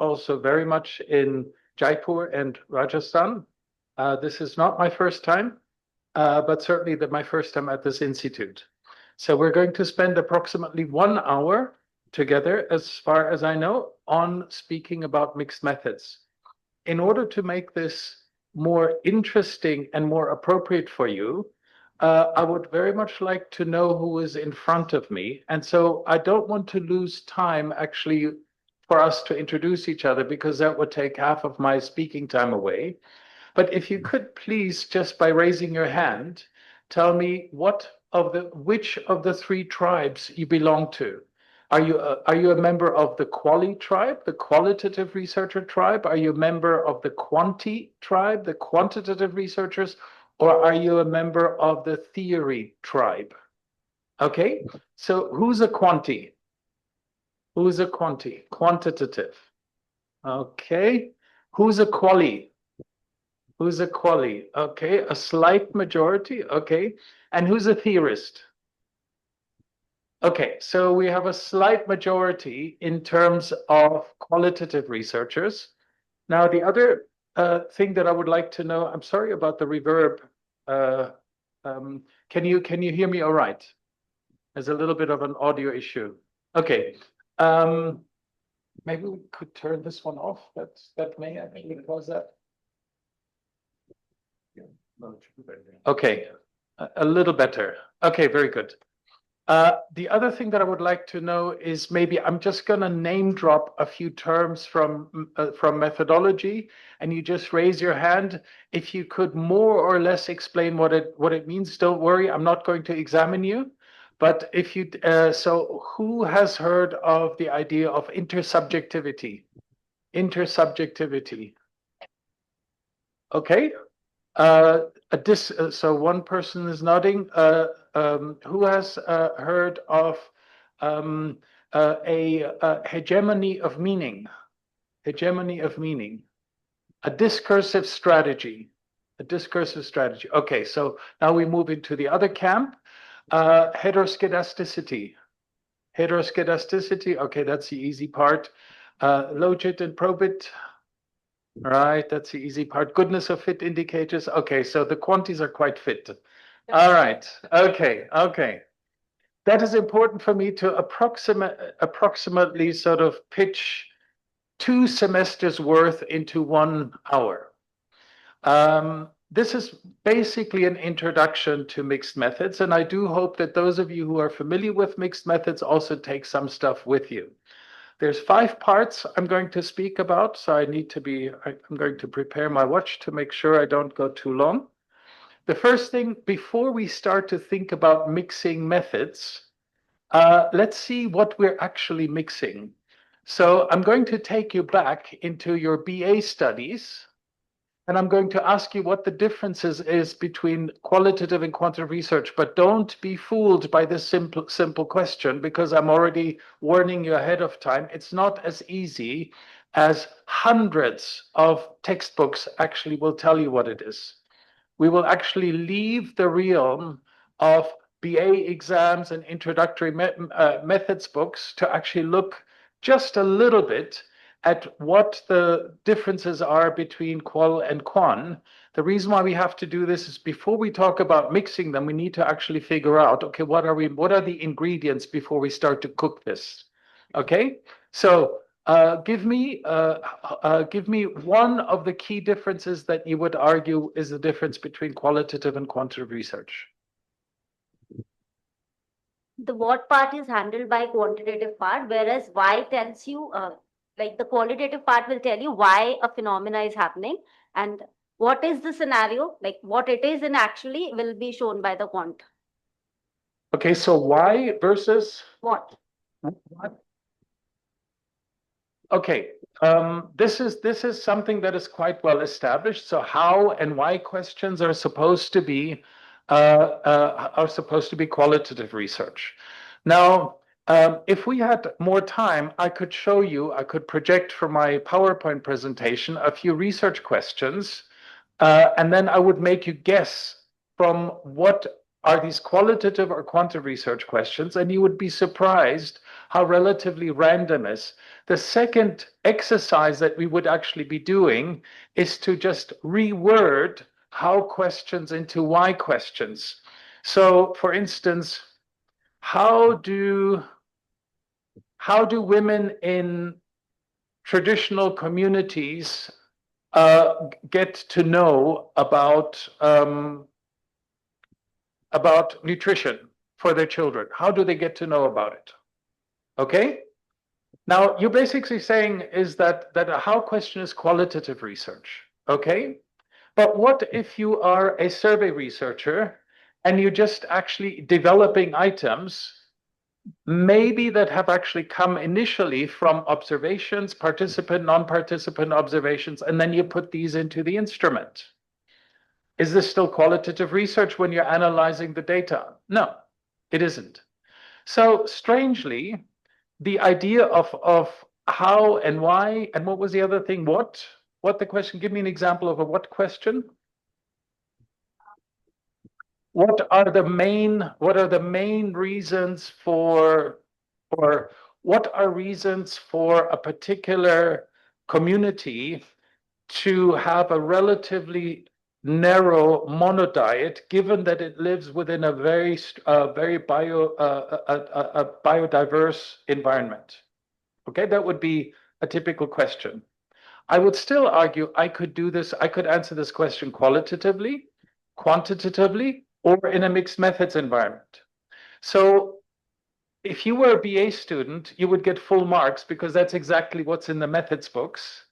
also very much in Jaipur and Rajasthan. This is not my first time, but certainly my first time at this institute. So we're going to spend approximately 1 hour together, as far as I know, on speaking about mixed methods. In order to make this more interesting and more appropriate for you, I would very much like to know who is in front of me. And so I don't want to lose time actually for us to introduce each other, because that would take half of my speaking time away. But if you could please, just by raising your hand, tell me which of the 3 tribes you belong to. Are you a member of the Quali tribe, the qualitative researcher tribe? Are you a member of the Quanti tribe, the quantitative researchers? Or are you a member of the theory tribe? Okay, so who's a Quanti? Who's a Quanti? Quantitative. Okay, who's a Quali? Who's a Quali? Okay, a slight majority. Okay, and who's a theorist? Okay, so we have a slight majority in terms of qualitative researchers. Now, the other thing that I would like to know, I'm sorry about the reverb. Can you hear me all right? There's a little bit of an audio issue. Okay, maybe we could turn this one off. That may actually cause that. Okay, a little better. Okay, very good. The other thing that I would like to know is, maybe I'm just going to name drop a few terms from methodology, and you just raise your hand. If you could more or less explain what it means, don't worry, I'm not going to examine you. But if you, so who has heard of the idea of intersubjectivity? Intersubjectivity. Okay. So one person is nodding. Who has heard of a hegemony of meaning? Hegemony of meaning. A discursive strategy. A discursive strategy. Okay, so now we move into the other camp. Heteroskedasticity. Heteroskedasticity. Okay, that's the easy part. Logit and probit. Right, that's the easy part. Goodness of fit indicators. Okay, so the quantities are quite fit. All right, okay. That is important for me to approximately sort of pitch 2 semesters worth into 1 hour. This is basically an introduction to mixed methods, and I do hope that those of you who are familiar with mixed methods also take some stuff with you. There's 5 parts I'm going to speak about, so I'm going to prepare my watch to make sure I don't go too long. The first thing, before we start to think about mixing methods, let's see what we're actually mixing. So I'm going to take you back into your BA studies, and I'm going to ask you what the differences is between qualitative and quantitative research, but don't be fooled by this simple question, because I'm already warning you ahead of time. It's not as easy as hundreds of textbooks actually will tell you what it is. We will actually leave the realm of BA exams and introductory methods books to actually look just a little bit at what the differences are between qual and quan. The reason why we have to do this is, before we talk about mixing them, we need to actually figure out, okay, what are the ingredients before we start to cook this? Okay, so give me one of the key differences that you would argue is the difference between qualitative and quantitative research. The what part is handled by quantitative part, whereas why tells you, like the qualitative part will tell you why a phenomena is happening, and what is the scenario, like what it is in actually, will be shown by the quant. Okay, so why versus what? Okay, this is something that is quite well established. So how and why questions are supposed to be qualitative research. Now, if we had more time, I could show you, I could project from my PowerPoint presentation a few research questions, and then I would make you guess from what are these qualitative or quantitative research questions, and you would be surprised how relatively random is. The second exercise that we would actually be doing is to just reword how questions into why questions. So, for instance, how do women in traditional communities get to know about nutrition for their children? How do they get to know about it? Okay. Now, you're basically saying is that a how question is qualitative research. Okay. But what if you are a survey researcher and you're just actually developing items, maybe that have actually come initially from observations, participant, non-participant observations, and then you put these into the instrument? Is this still qualitative research when you're analyzing the data? No, it isn't. So strangely, the idea of how and why, and what was the other thing? What the question? Give me an example of a what question? What are the main reasons for, or what are reasons for a particular community to have a relatively narrow monodiet, given that it lives within a very biodiverse environment? Okay, that would be a typical question. I would still argue I could answer this question qualitatively, quantitatively, or in a mixed methods environment. So if you were a BA student, you would get full marks because that's exactly what's in the methods books.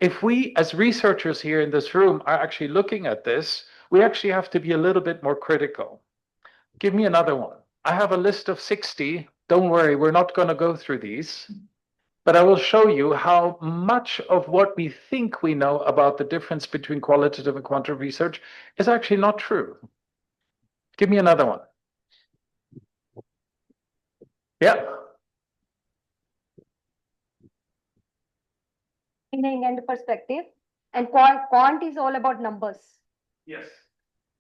If we, as researchers here in this room, are actually looking at this, we actually have to be a little bit more critical. Give me another one. I have a list of 60. Don't worry, we're not going to go through these. But I will show you how much of what we think we know about the difference between qualitative and quantitative research is actually not true. Give me another one. Yeah. Meaning and perspective, and quant is all about numbers. Yes.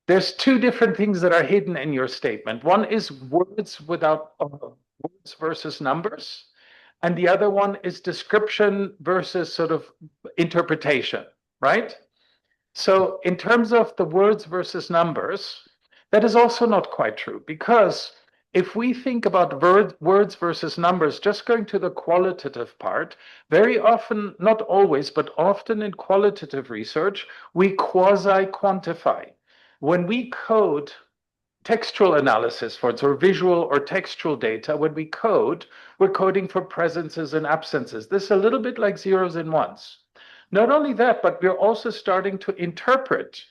There's two different things that are hidden in your statement. One is words without words versus numbers, and the other one is description versus sort of interpretation, right? So in terms of the words versus numbers, that is also not quite true, because if we think about words versus numbers, just going to the qualitative part, very often, not always, but often in qualitative research, we quasi-quantify. When we code textual analysis, for instance, or visual or textual data, when we code, we're coding for presences and absences. This is a little bit like zeros and ones. Not only that, but we're also starting to interpret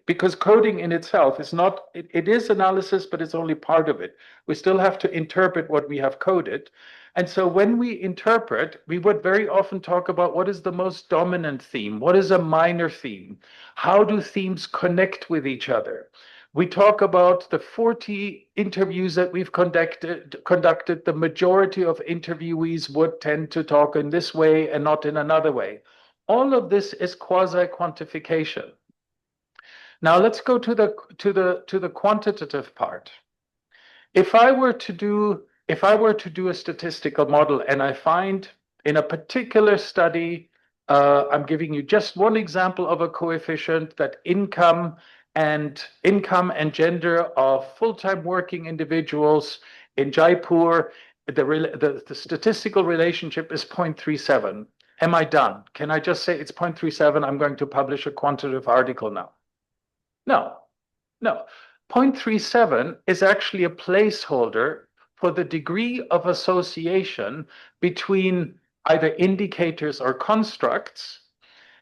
because coding in itself is not, it is analysis, but it's only part of it. We still have to interpret what we have coded. And so when we interpret, we would very often talk about what is the most dominant theme, what is a minor theme, how do themes connect with each other. We talk about the 40 interviews that we've conducted. The majority of interviewees would tend to talk in this way and not in another way. All of this is quasi-quantification. Now let's go to the quantitative part. If I were to do a statistical model and I find in a particular study, I'm giving you just one example of a coefficient, that income and gender of full-time working individuals in Jaipur, the statistical relationship is 0.37. Am I done? Can I just say it's 0.37? I'm going to publish a quantitative article now. No. 0.37 is actually a placeholder for the degree of association between either indicators or constructs.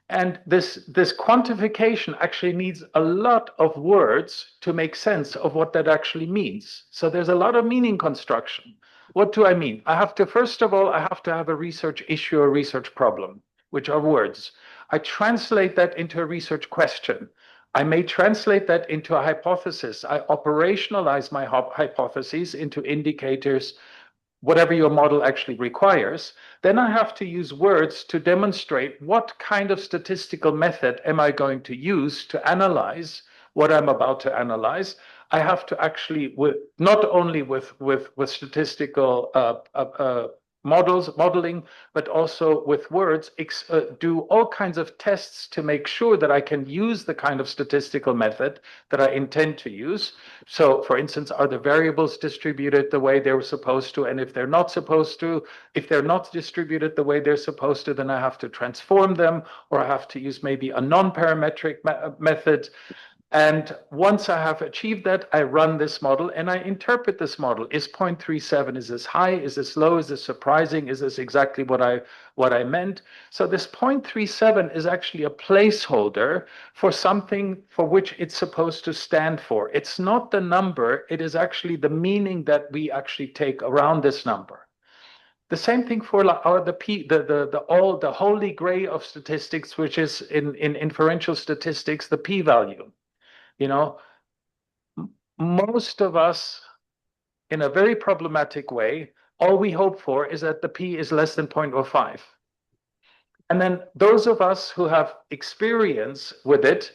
And this quantification actually needs a lot of words to make sense of what that actually means. So there's a lot of meaning construction. What do I mean? First of all, I have to have a research issue or research problem, which are words. I translate that into a research question. I may translate that into a hypothesis. I operationalize my hypotheses into indicators, whatever your model actually requires. Then I have to use words to demonstrate what kind of statistical method am I going to use to analyze what I'm about to analyze. I have to actually, not only with statistical modeling, but also with words, do all kinds of tests to make sure that I can use the kind of statistical method that I intend to use. So, for instance, are the variables distributed the way they were supposed to? And if they're not supposed to, if they're not distributed the way they're supposed to, then I have to transform them, or I have to use maybe a non-parametric method. And once I have achieved that, I run this model and I interpret this model. Is 0.37, is this high? Is this low? Is this surprising? Is this exactly what I meant? So this 0.37 is actually a placeholder for something for which it's supposed to stand for. It's not the number, it is actually the meaning that we actually take around this number. The same thing for the holy grail of statistics, which is in inferential statistics, the p-value. You know, most of us, in a very problematic way, all we hope for is that the p is less than 0.05. And then those of us who have experience with it,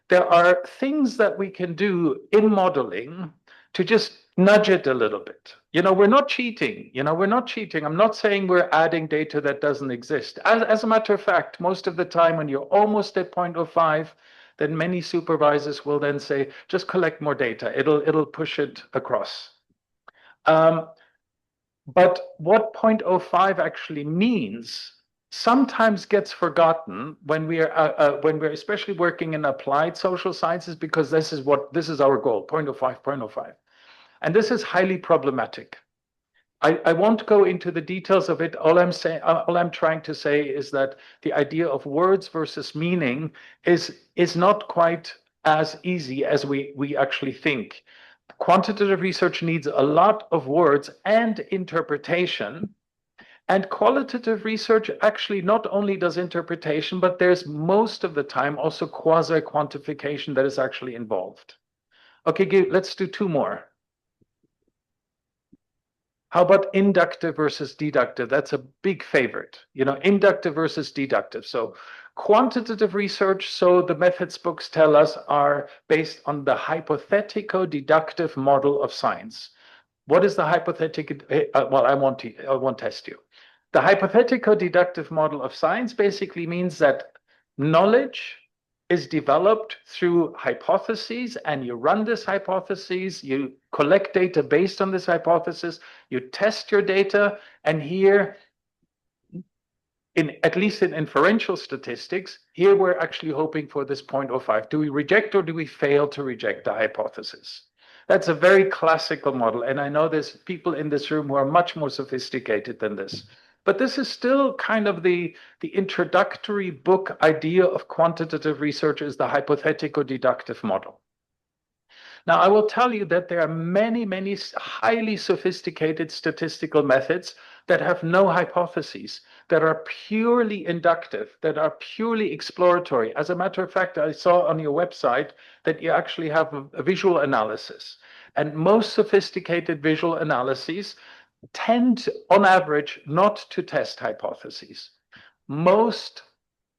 there are things that we can do in modeling to just nudge it a little bit. You know, we're not cheating. You know, we're not cheating. I'm not saying we're adding data that doesn't exist. As a matter of fact, most of the time when you're almost at 0.05, then many supervisors will then say, just collect more data. It'll push it across. But what 0.05 actually means sometimes gets forgotten when we're especially working in applied social sciences, because this is our goal, 0.05, 0.05. And this is highly problematic. I won't go into the details of it. All I'm trying to say is that the idea of words versus meaning is not quite as easy as we actually think. Quantitative research needs a lot of words and interpretation. And qualitative research actually not only does interpretation, but there's most of the time also quasi-quantification that is actually involved. Okay, let's do two more. How about inductive versus deductive? That's a big favorite, you know, inductive versus deductive. So quantitative research, so the methods books tell us, are based on the hypothetico-deductive model of science. What is the hypothetical? Well, I won't test you. The hypothetico-deductive model of science basically means that knowledge is developed through hypotheses, and you run this hypothesis, you collect data based on this hypothesis, you test your data, and here, at least in inferential statistics, here we're actually hoping for this 0.05. Do we reject or do we fail to reject the hypothesis? That's a very classical model, and I know there's people in this room who are much more sophisticated than this. But this is still kind of the introductory book idea of quantitative research, is the hypothetico-deductive model. Now, I will tell you that there are many, many highly sophisticated statistical methods that have no hypotheses, that are purely inductive, that are purely exploratory. As a matter of fact, I saw on your website that you actually have a visual analysis. And most sophisticated visual analyses tend, on average, not to test hypotheses. Most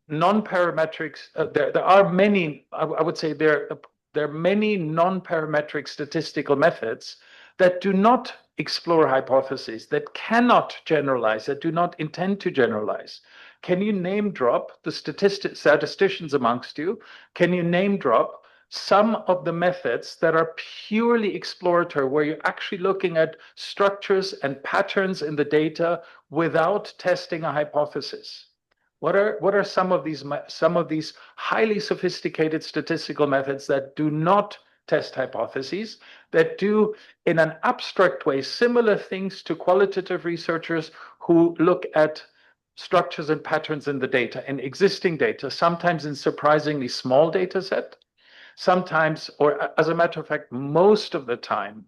non-parametrics, there are many, I would say there are many non-parametric statistical methods that do not explore hypotheses, that cannot generalize, that do not intend to generalize. Can you name drop the statisticians amongst you? Can you name drop some of the methods that are purely exploratory, where you're actually looking at structures and patterns in the data without testing a hypothesis? What are some of these highly sophisticated statistical methods that do not test hypotheses, that do in an abstract way similar things to qualitative researchers who look at structures and patterns in the data, in existing data, sometimes in surprisingly small data set, sometimes, or as a matter of fact, most of the time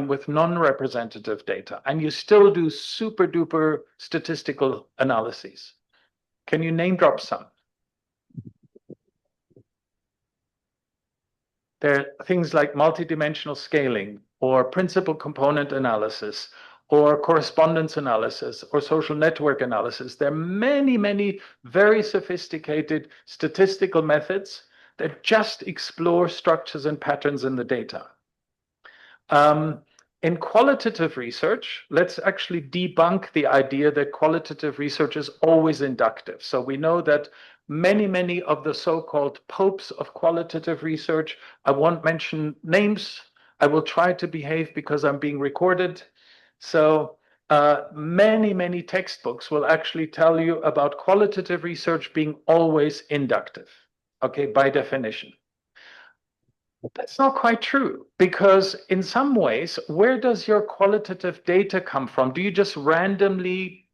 with non-representative data, and you still do super duper statistical analyses. Can you name drop some? There are things like multidimensional scaling, or principal component analysis, or correspondence analysis, or social network analysis. There are many, many very sophisticated statistical methods that just explore structures and patterns in the data. In qualitative research, let's actually debunk the idea that qualitative research is always inductive. So we know that many of the so-called popes of qualitative research, I won't mention names, I will try to behave because I'm being recorded. So many textbooks will actually tell you about qualitative research being always inductive, okay, by definition. That's not quite true, because in some ways, where does your qualitative data come from? Do you just randomly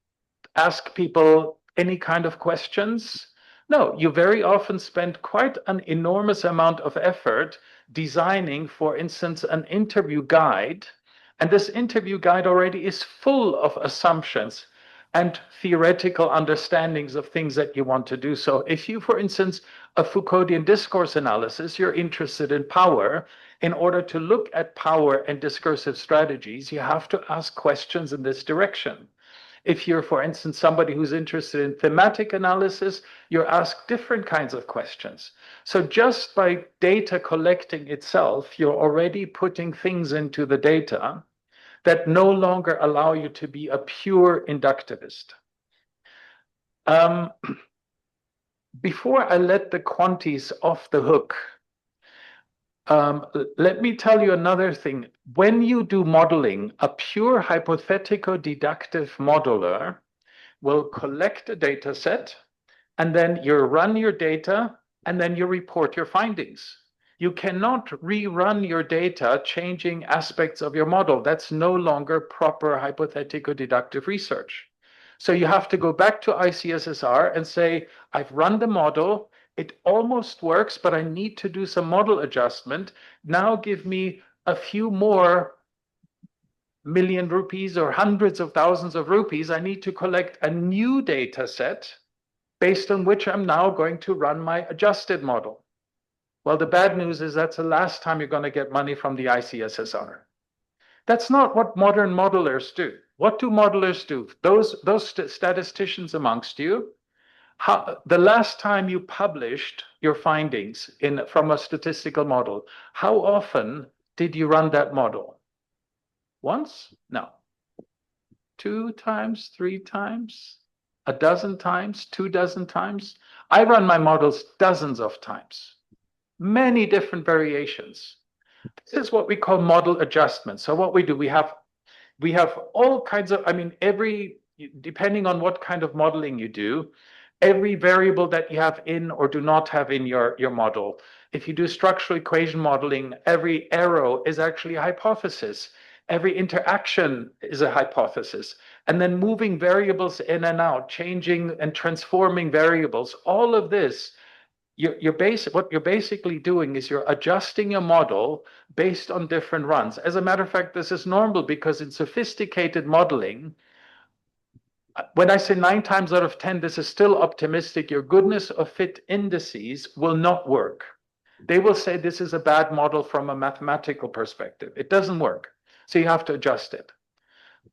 ask people any kind of questions? No, you very often spend quite an enormous amount of effort designing, for instance, an interview guide. And this interview guide already is full of assumptions and theoretical understandings of things that you want to do. So if you, for instance, a Foucauldian discourse analysis, you're interested in power, in order to look at power and discursive strategies, you have to ask questions in this direction. If you're, for instance, somebody who's interested in thematic analysis, you're asked different kinds of questions. So just by data collecting itself, you're already putting things into the data that no longer allow you to be a pure inductivist. Before I let the quanties off the hook, let me tell you another thing. When you do modeling, a pure hypothetico-deductive modeler will collect a data set, and then you run your data, and then you report your findings. You cannot rerun your data changing aspects of your model. That's no longer proper hypothetico-deductive research. So you have to go back to ICSSR and say, I've run the model, it almost works, but I need to do some model adjustment. Now give me a few more million rupees or hundreds of thousands of rupees. I need to collect a new data set based on which I'm now going to run my adjusted model. Well, the bad news is that's the last time you're going to get money from the ICSSR. That's not what modern modelers do. What do modelers do? Those statisticians amongst you, the last time you published your findings from a statistical model, how often did you run that model? Once? No. 2 times, 3 times, a dozen times, 24 times? I run my models dozens of times, many different variations. This is what we call model adjustment. So what we do, we have all kinds of, depending on what kind of modeling you do, every variable that you have in or do not have in your model. If you do structural equation modeling, every arrow is actually a hypothesis. Every interaction is a hypothesis. And then moving variables in and out, changing and transforming variables, all of this, what you're basically doing is you're adjusting your model based on different runs. As a matter of fact, this is normal because in sophisticated modeling, when I say 9 times out of 10, this is still optimistic, your goodness of fit indices will not work. They will say this is a bad model from a mathematical perspective. It doesn't work. So you have to adjust it.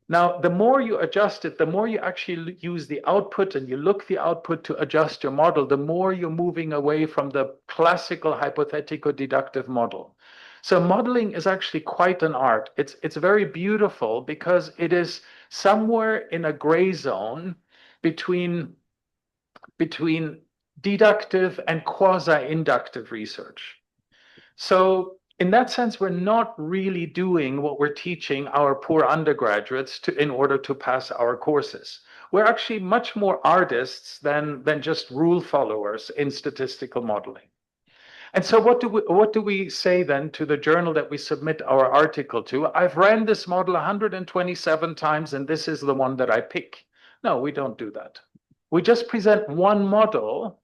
Now, the more you adjust it, the more you actually use the output and you look the output to adjust your model, the more you're moving away from the classical hypothetico-deductive model. So modeling is actually quite an art. It's very beautiful because it is somewhere in a gray zone between deductive and quasi-inductive research. So in that sense, we're not really doing what we're teaching our poor undergraduates in order to pass our courses. We're actually much more artists than just rule followers in statistical modeling. And so what do we say then to the journal that we submit our article to? I've ran this model 127 times, and this is the one that I pick. No, we don't do that. We just present one model,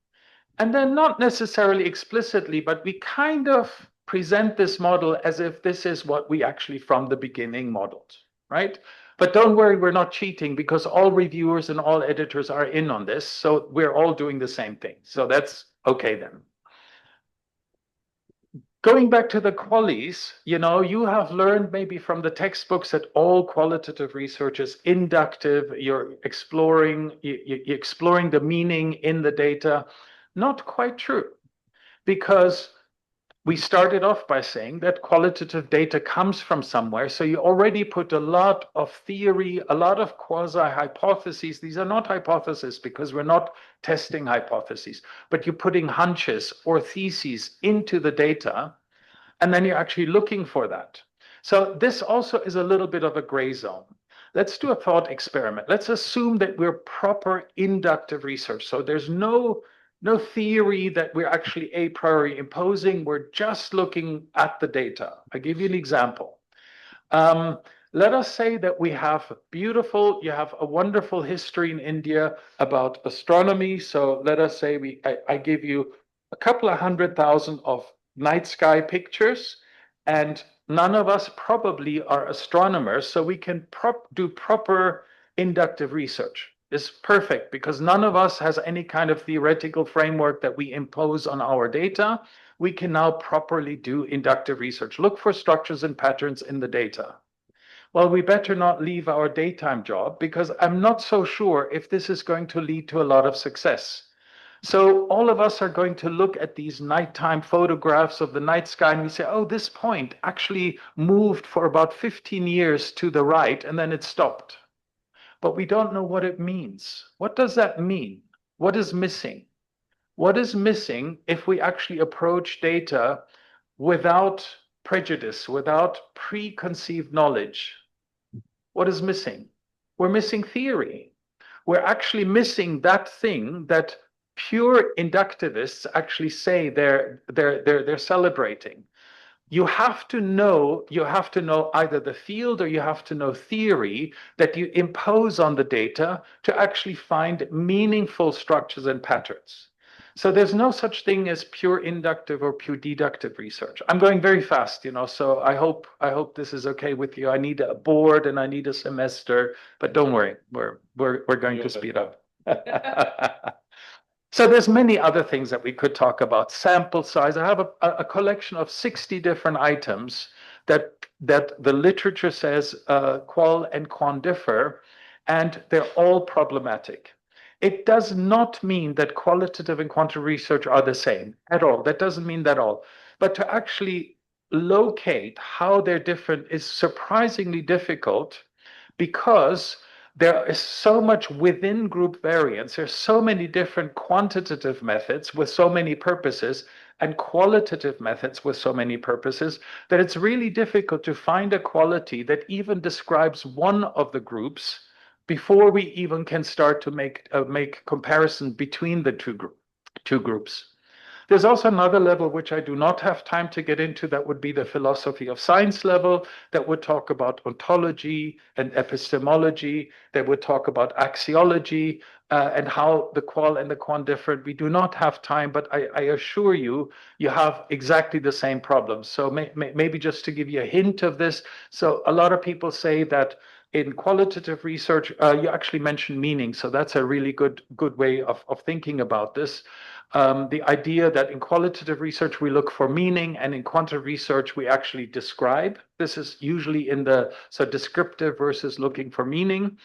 and then not necessarily explicitly, but we kind of present this model as if this is what we actually from the beginning modeled, right? But don't worry, we're not cheating because all reviewers and all editors are in on this. So we're all doing the same thing. So that's okay then. Going back to the qualies, you have learned maybe from the textbooks that all qualitative research is inductive. You're exploring the meaning in the data. Not quite true. because we started off by saying that qualitative data comes from somewhere. So you already put a lot of theory, a lot of quasi-hypotheses. These are not hypotheses because we're not testing hypotheses, but you're putting hunches or theses into the data, and then you're actually looking for that. So this also is a little bit of a gray zone. Let's do a thought experiment. Let's assume that we're proper inductive research. So there's no theory that we're actually a priori imposing. We're just looking at the data. I'll give you an example. Let us say that we have you have a wonderful history in India about astronomy. So let us say I give you a couple of 100,000 of night sky pictures, and none of us probably are astronomers, so we can do proper inductive research. It's perfect because none of us has any kind of theoretical framework that we impose on our data. We can now properly do inductive research. Look for structures and patterns in the data. Well, we better not leave our daytime job because I'm not so sure if this is going to lead to a lot of success. So all of us are going to look at these nighttime photographs of the night sky and we say, oh, this point actually moved for about 15 years to the right and then it stopped. But we don't know what it means. What does that mean? What is missing? What is missing if we actually approach data without prejudice, without preconceived knowledge? What is missing? We're missing theory. We're actually missing that thing that pure inductivists actually say they're celebrating. You have to know either the field or you have to know theory that you impose on the data to actually find meaningful structures and patterns. So there's no such thing as pure inductive or pure deductive research. I'm going very fast, so I hope this is okay with you. I need a board and I need a semester, but don't worry, we're going to speed up. So there's many other things that we could talk about. Sample size. I have a collection of 60 different items that the literature says qual and quan differ, and they're all problematic. It does not mean that qualitative and quantitative research are the same at all. That doesn't mean that at all. But to actually locate how they're different is surprisingly difficult because there is so much within group variance. There's so many different quantitative methods with so many purposes and qualitative methods with so many purposes that it's really difficult to find a quality that even describes one of the groups before we even can start to make comparison between the two groups. There's also another level which I do not have time to get into, that would be the philosophy of science level, that would talk about ontology and epistemology, that would talk about axiology, and how the qual and the quan differ. We do not have time, but I assure you, you have exactly the same problems. So maybe just to give you a hint of this, so a lot of people say that in qualitative research, you actually mention meaning. So that's a really good way of thinking about this. The idea that in qualitative research we look for meaning, and in quantitative research we actually describe. This is usually in the descriptive versus looking for meaning.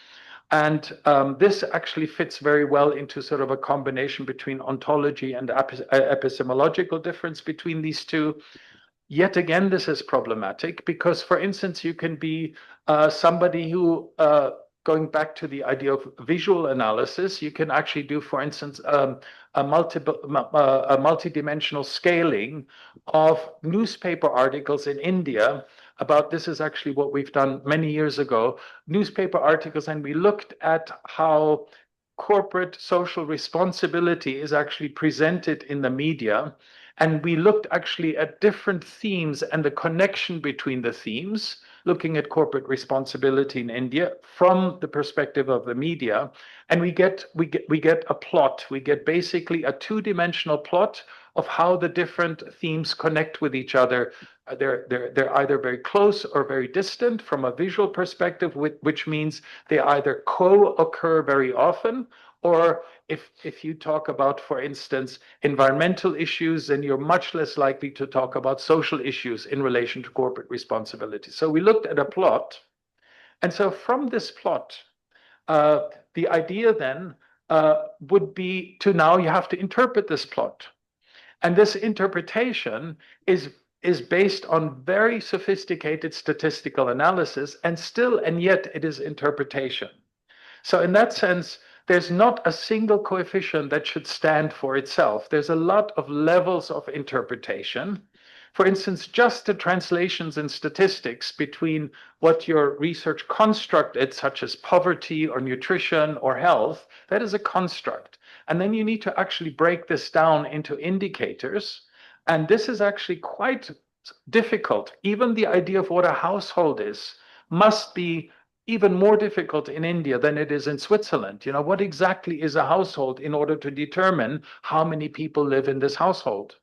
And this actually fits very well into sort of a combination between ontology and epistemological difference between these two. Yet again, this is problematic because, for instance, you can be somebody who, going back to the idea of visual analysis, you can actually do, for instance, a multidimensional scaling of newspaper articles in India about, this is actually what we've done many years ago, newspaper articles, and we looked at how corporate social responsibility is actually presented in the media. And we looked actually at different themes and the connection between the themes, looking at corporate responsibility in India from the perspective of the media. And we get a plot. We get basically a two-dimensional plot of how the different themes connect with each other. They're either very close or very distant from a visual perspective, which means they either co-occur very often, or if you talk about, for instance, environmental issues, then you're much less likely to talk about social issues in relation to corporate responsibility. So we looked at a plot. And so from this plot, the idea then would be to now you have to interpret this plot. And this interpretation is based on very sophisticated statistical analysis, and yet it is interpretation. So in that sense, there's not a single coefficient that should stand for itself. There's a lot of levels of interpretation. For instance, just the translations in statistics between what your research constructed, such as poverty or nutrition or health, that is a construct. And then you need to actually break this down into indicators. And this is actually quite difficult. Even the idea of what a household is must be even more difficult in India than it is in Switzerland. You know, what exactly is a household in order to determine how many people live in this household?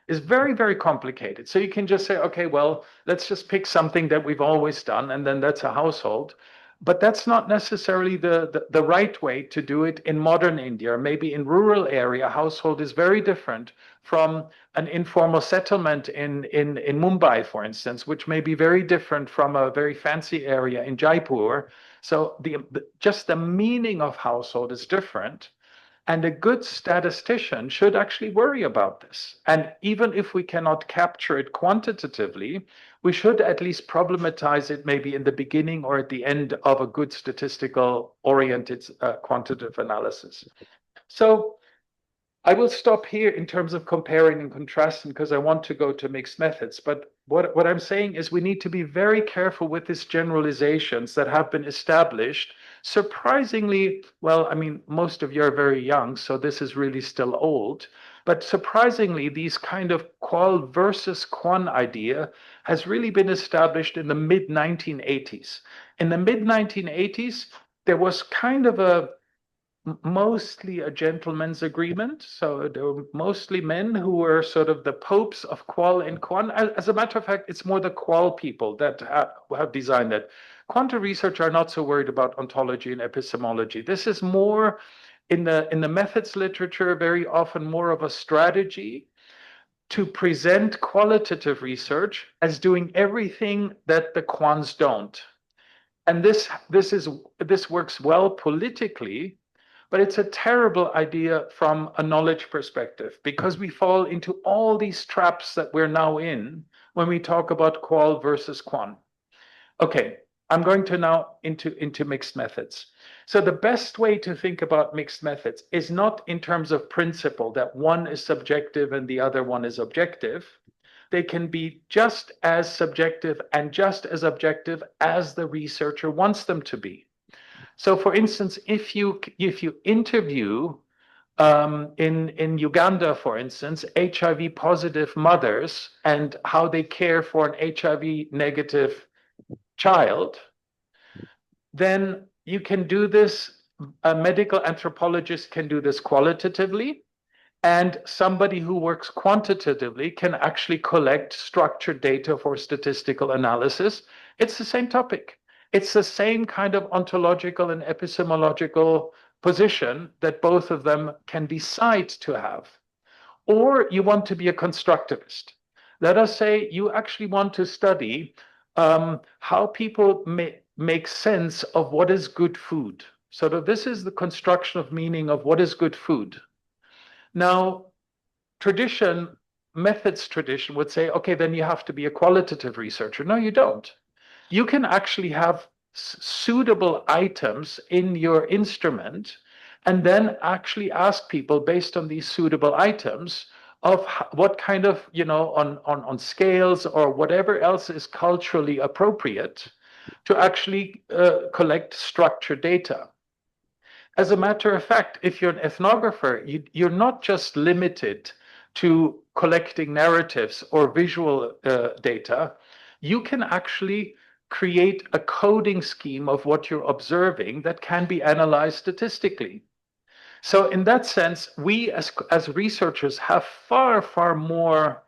Is very, very complicated. So you can just say, okay, well, let's just pick something that we've always done, and then that's a household. But that's not necessarily the right way to do it in modern India. Maybe in rural area, household is very different from an informal settlement in Mumbai, for instance, which may be very different from a very fancy area in Jaipur. So just the meaning of household is different. And a good statistician should actually worry about this. And even if we cannot capture it quantitatively, we should at least problematize it maybe in the beginning or at the end of a good statistical oriented quantitative analysis. So I will stop here in terms of comparing and contrasting because I want to go to mixed methods. But what I'm saying is we need to be very careful with these generalizations that have been established. Surprisingly, well, I mean, most of you are very young, so this is really still old. But surprisingly, these kind of qual versus quan idea has really been established in the mid 1980s. In the mid 1980s, there was kind of mostly a gentleman's agreement. So there were mostly men who were sort of the popes of qual and quan. As a matter of fact, it's more the qual people that have designed it. Quanta research are not so worried about ontology and epistemology. This is more in the methods literature, very often more of a strategy to present qualitative research as doing everything that the quants don't. And this works well politically, but it's a terrible idea from a knowledge perspective because we fall into all these traps that we're now in when we talk about qual versus quan. Okay, I'm going to now into mixed methods. So the best way to think about mixed methods is not in terms of principle that one is subjective and the other one is objective. They can be just as subjective and just as objective as the researcher wants them to be. So, for instance, if you interview in Uganda, for instance, HIV positive mothers and how they care for an HIV negative child, then you can do this. A medical anthropologist can do this qualitatively, and somebody who works quantitatively can actually collect structured data for statistical analysis. It's the same topic. It's the same kind of ontological and epistemological position that both of them can decide to have. Or you want to be a constructivist. Let us say you actually want to study how people make sense of what is good food. So this is the construction of meaning of what is good food. Now, methods tradition would say, okay, then you have to be a qualitative researcher. No, you don't. You can actually have suitable items in your instrument and then actually ask people based on these suitable items of what kind of, on scales or whatever else is culturally appropriate to actually collect structured data. As a matter of fact, if you're an ethnographer, you're not just limited to collecting narratives or visual data. You can actually create a coding scheme of what you're observing that can be analyzed statistically. So in that sense, we as researchers have far, far more,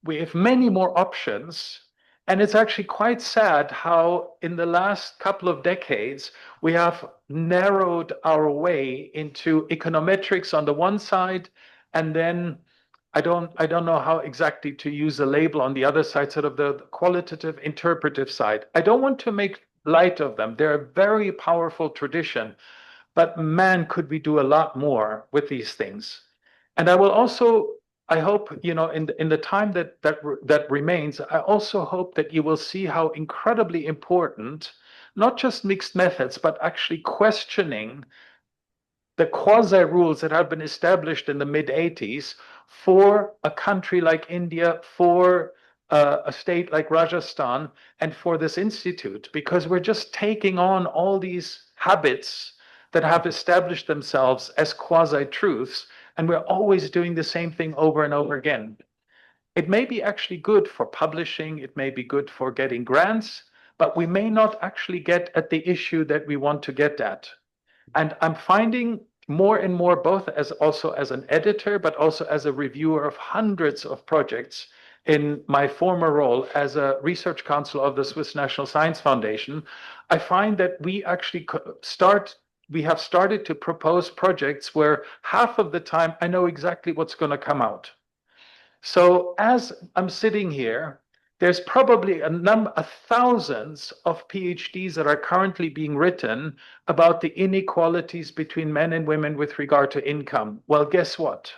we have many more options. And it's actually quite sad how in the last couple of decades, we have narrowed our way into econometrics on the one side, and then I don't know how exactly to use a label on the other side, sort of the qualitative interpretive side. I don't want to make light of them. They're a very powerful tradition. but man, could we do a lot more with these things. And I will also, I hope, in the time that remains, I also hope that you will see how incredibly important, not just mixed methods, but actually questioning the quasi rules that have been established in the mid 80s for a country like India, for a state like Rajasthan, and for this institute, because we're just taking on all these habits that have established themselves as quasi truths, and we're always doing the same thing over and over again. It may be actually good for publishing, it may be good for getting grants, but we may not actually get at the issue that we want to get at. And I'm finding more and more, both as also as an editor, but also as a reviewer of hundreds of projects in my former role as a research council of the Swiss National Science Foundation, I find that we actually we have started to propose projects where half of the time I know exactly what's going to come out. So as I'm sitting here, there's probably thousands of PhDs that are currently being written about the inequalities between men and women with regard to income. Well, guess what?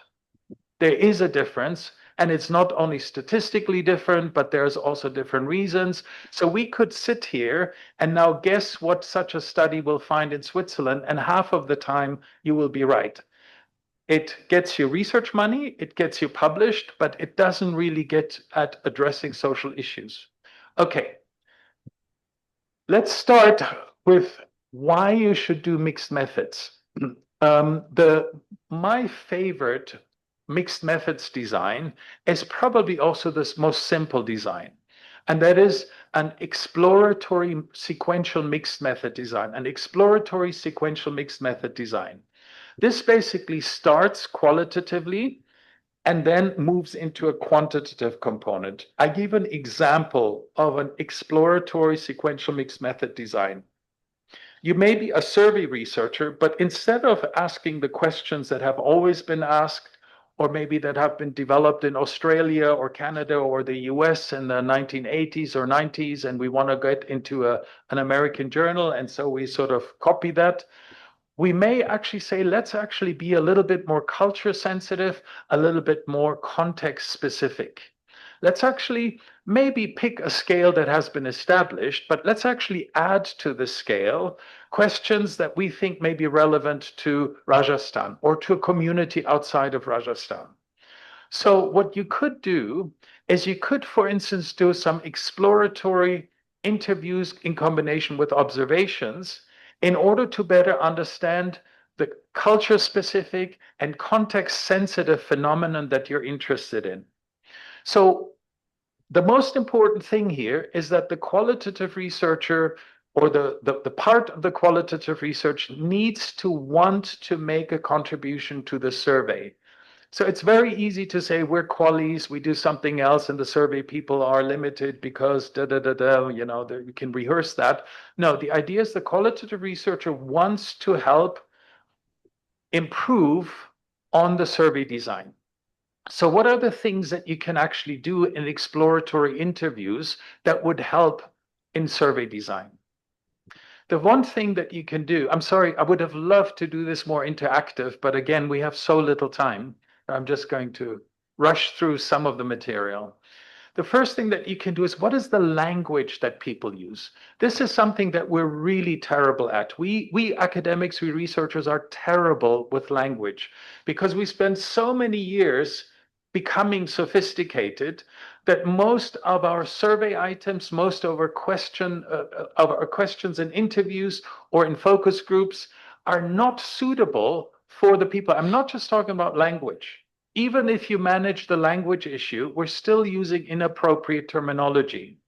There is a difference, and it's not only statistically different, but there's also different reasons. So we could sit here and now guess what such a study will find in Switzerland, and half of the time you will be right. It gets you research money, it gets you published, but it doesn't really get at addressing social issues. Okay, let's start with why you should do mixed methods. My favorite mixed methods design is probably also the most simple design, and that is an exploratory sequential mixed method design, an exploratory sequential mixed method design. This basically starts qualitatively and then moves into a quantitative component. I give an example of an exploratory sequential mixed method design. You may be a survey researcher, but instead of asking the questions that have always been asked, or maybe that have been developed in Australia or Canada or the US in the 1980s or 90s, and we want to get into an American journal, and so we sort of copy that, we may actually say, let's actually be a little bit more culture sensitive, a little bit more context specific. Let's actually maybe pick a scale that has been established, but let's actually add to the scale questions that we think may be relevant to Rajasthan or to a community outside of Rajasthan. So what you could do is you could, for instance, do some exploratory interviews in combination with observations in order to better understand the culture specific and context sensitive phenomenon that you're interested in. So the most important thing here is that the qualitative researcher or the part of the qualitative research needs to want to make a contribution to the survey. So it's very easy to say we're qualis, we do something else, and the survey people are limited because you can rehearse that. No, the idea is the qualitative researcher wants to help improve on the survey design. So what are the things that you can actually do in exploratory interviews that would help in survey design? The one thing that you can do, I'm sorry, I would have loved to do this more interactive, but again, we have so little time. I'm just going to rush through some of the material. The first thing that you can do is, what is the language that people use? This is something that we're really terrible at. We academics, we researchers are terrible with language because we spend so many years becoming sophisticated that most of our survey items, most of our questions in interviews or in focus groups are not suitable for the people. I'm not just talking about language. Even if you manage the language issue, we're still using inappropriate terminology.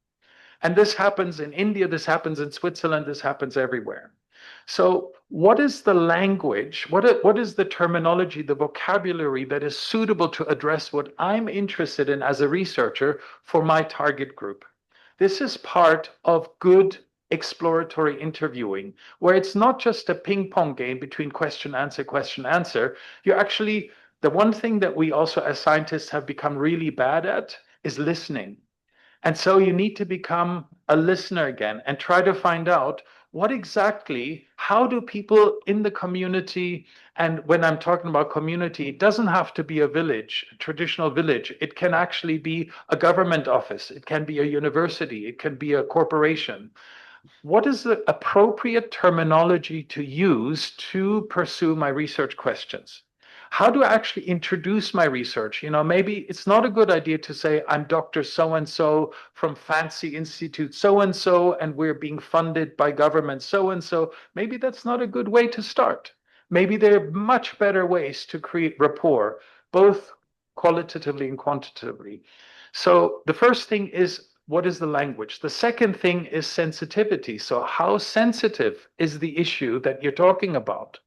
And this happens in India, this happens in Switzerland, this happens everywhere. So what is the language? What is the terminology, the vocabulary that is suitable to address what I'm interested in as a researcher for my target group? This is part of good exploratory interviewing, where it's not just a ping pong game between question, answer. You're actually, the one thing that we also as scientists have become really bad at is listening. And so you need to become a listener again and try to find out what exactly, how do people in the community, and when I'm talking about community, it doesn't have to be a village, a traditional village. It can actually be a government office. It can be a university. It can be a corporation. What is the appropriate terminology to use to pursue my research questions? How do I actually introduce my research? Maybe it's not a good idea to say, I'm Dr. So-and-so from fancy institute so-and-so, and we're being funded by government so-and-so. Maybe that's not a good way to start. Maybe there are much better ways to create rapport, both qualitatively and quantitatively. So the first thing is, what is the language? The second thing is sensitivity. So how sensitive is the issue that you're talking about?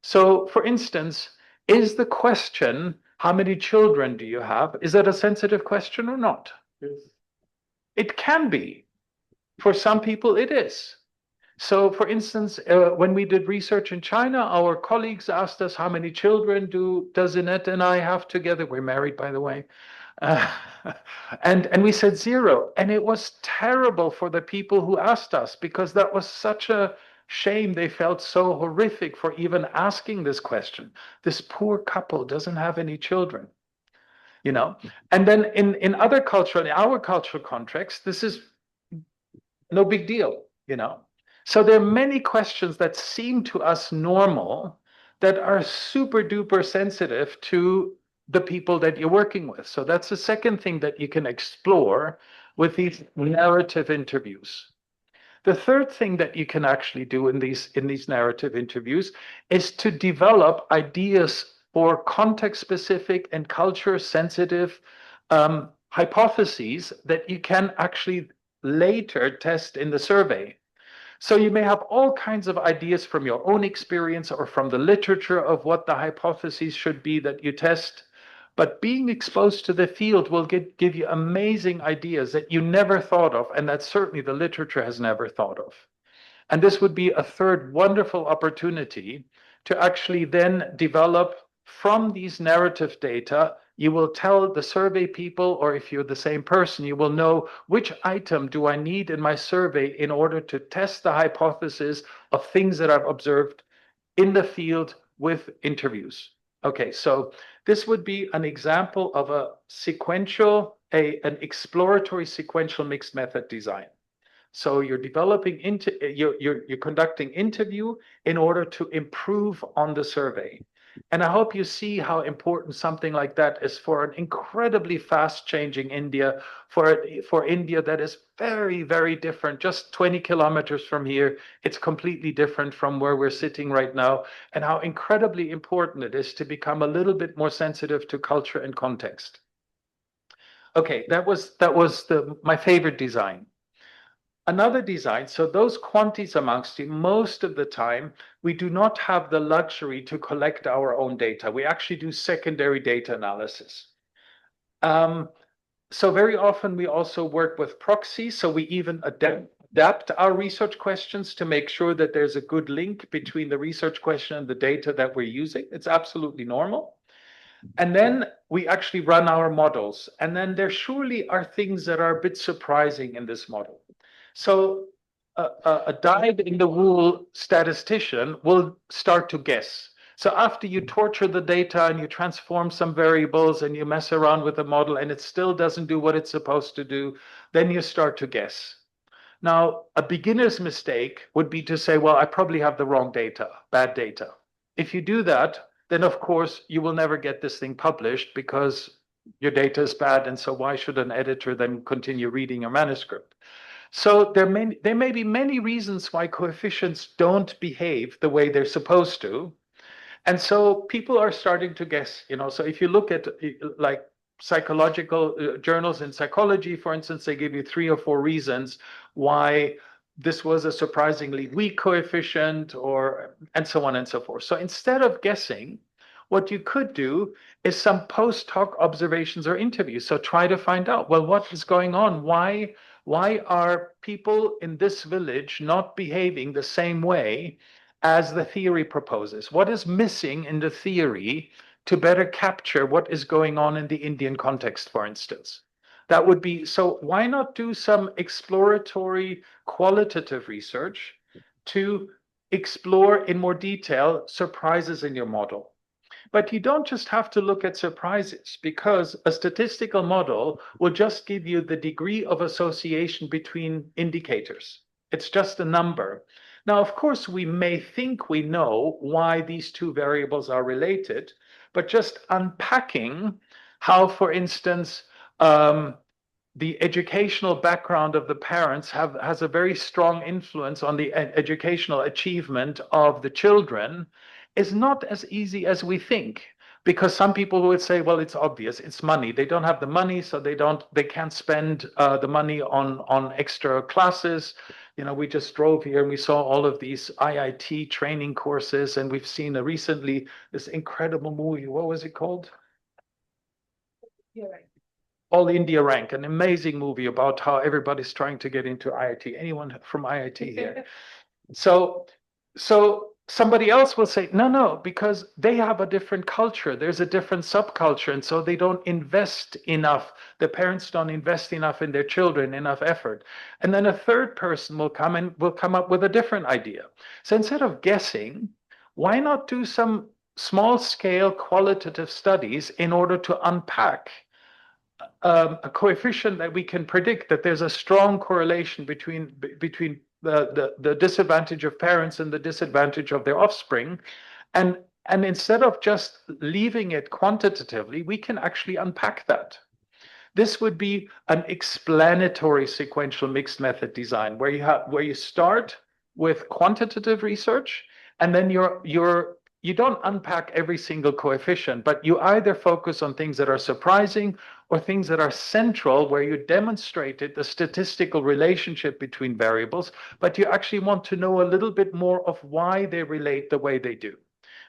So for instance, is the question, how many children do you have? Is that a sensitive question or not? Yes. It can be. For some people, it is. So for instance, when we did research in China, our colleagues asked us, how many children does Annette and I have together? We're married, by the way. Uh, and we said 0. And it was terrible for the people who asked us, because that was such a shame. They felt so horrific for even asking this question. This poor couple doesn't have any children, And then in our cultural context, this is no big deal. So there are many questions that seem to us normal that are super duper sensitive to the people that you're working with. So that's the second thing that you can explore with these narrative interviews. The third thing that you can actually do in these narrative interviews is to develop ideas for context-specific and culture-sensitive hypotheses that you can actually later test in the survey. So you may have all kinds of ideas from your own experience or from the literature of what the hypotheses should be that you test. But being exposed to the field will give you amazing ideas that you never thought of, and that certainly the literature has never thought of. And this would be a third wonderful opportunity to actually then develop from these narrative data. You will tell the survey people, or if you're the same person, you will know which item do I need in my survey in order to test the hypothesis of things that I've observed in the field with interviews. Okay, so this would be an example of a sequential, an exploratory sequential mixed method design. So you're you're conducting interview in order to improve on the survey. And I hope you see how important something like that is for an incredibly fast changing India, for India that is very, very different. Just 20 kilometers from here, it's completely different from where we're sitting right now, and how incredibly important it is to become a little bit more sensitive to culture and context. Okay, that was my favorite design. Another design, so those quantities amongst you, most of the time, we do not have the luxury to collect our own data. We actually do secondary data analysis. So very often we also work with proxies, so we even adapt our research questions to make sure that there's a good link between the research question and the data that we're using. It's absolutely normal. And then we actually run our models. And then there surely are things that are a bit surprising in this model. So a dyed-in-the-wool statistician will start to guess. So after you torture the data and you transform some variables and you mess around with the model and it still doesn't do what it's supposed to do, then you start to guess. Now, a beginner's mistake would be to say, well, I probably have the wrong data, bad data. If you do that, then of course you will never get this thing published because your data is bad, and so why should an editor then continue reading your manuscript? So there may be many reasons why coefficients don't behave the way they're supposed to. And so people are starting to guess, so if you look at like psychological journals in psychology, for instance, they give you 3 or 4 reasons why this was a surprisingly weak coefficient, and so on and so forth. So instead of guessing, what you could do is some post hoc observations or interviews. So try to find out, well, what is going on? Why are people in this village not behaving the same way as the theory proposes? What is missing in the theory to better capture what is going on in the Indian context, for instance? That would be, so why not do some exploratory qualitative research to explore in more detail surprises in your model. But you don't just have to look at surprises, because a statistical model will just give you the degree of association between indicators. It's just a number. Now, of course, we may think we know why these two variables are related, but just unpacking how, for instance, the educational background of the parents has a very strong influence on the educational achievement of the children is not as easy as we think, because some people would say, well, it's obvious, it's money. They don't have the money, so they can't spend the money on extra classes. You know, we just drove here and we saw all of these IIT training courses, and we've seen recently this incredible movie. What was it called? All India Rank, an amazing movie about how everybody's trying to get into IIT. Anyone from IIT here? So somebody else will say, no, because they have a different culture. There's a different subculture. And so they don't invest enough. The parents don't invest enough in their children, enough effort. And then a third person will come up with a different idea. So instead of guessing, why not do some small scale qualitative studies in order to unpack a coefficient that we can predict that there's a strong correlation between the disadvantage of parents and the disadvantage of their offspring. And instead of just leaving it quantitatively, we can actually unpack that. This would be an explanatory sequential mixed method design where you start with quantitative research, and then you don't unpack every single coefficient, but you either focus on things that are surprising or things that are central, where you demonstrated the statistical relationship between variables, but you actually want to know a little bit more of why they relate the way they do.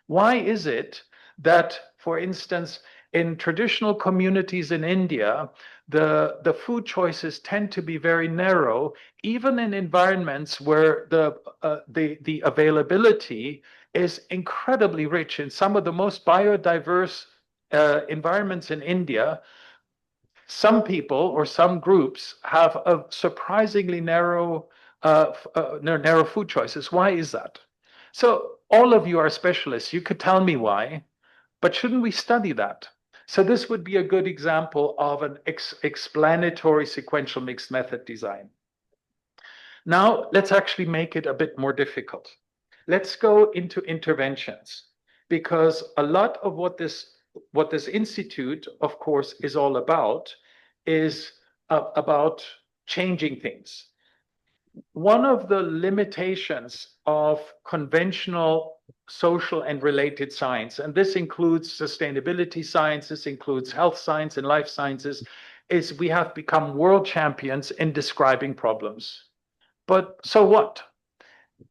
Why is it that, for instance, in traditional communities in India, the food choices tend to be very narrow, even in environments where the availability is incredibly rich? In some of the most biodiverse environments in India, some people or some groups have a surprisingly narrow food choices. Why is that? So all of you are specialists. You could tell me why, but shouldn't we study that? So this would be a good example of an explanatory sequential mixed method design. Now, let's actually make it a bit more difficult. Let's go into interventions, because a lot of what this institute, of course, is all about is about changing things. One of the limitations of conventional social and related science, and this includes sustainability science, this includes health science and life sciences, is we have become world champions in describing problems. But so what?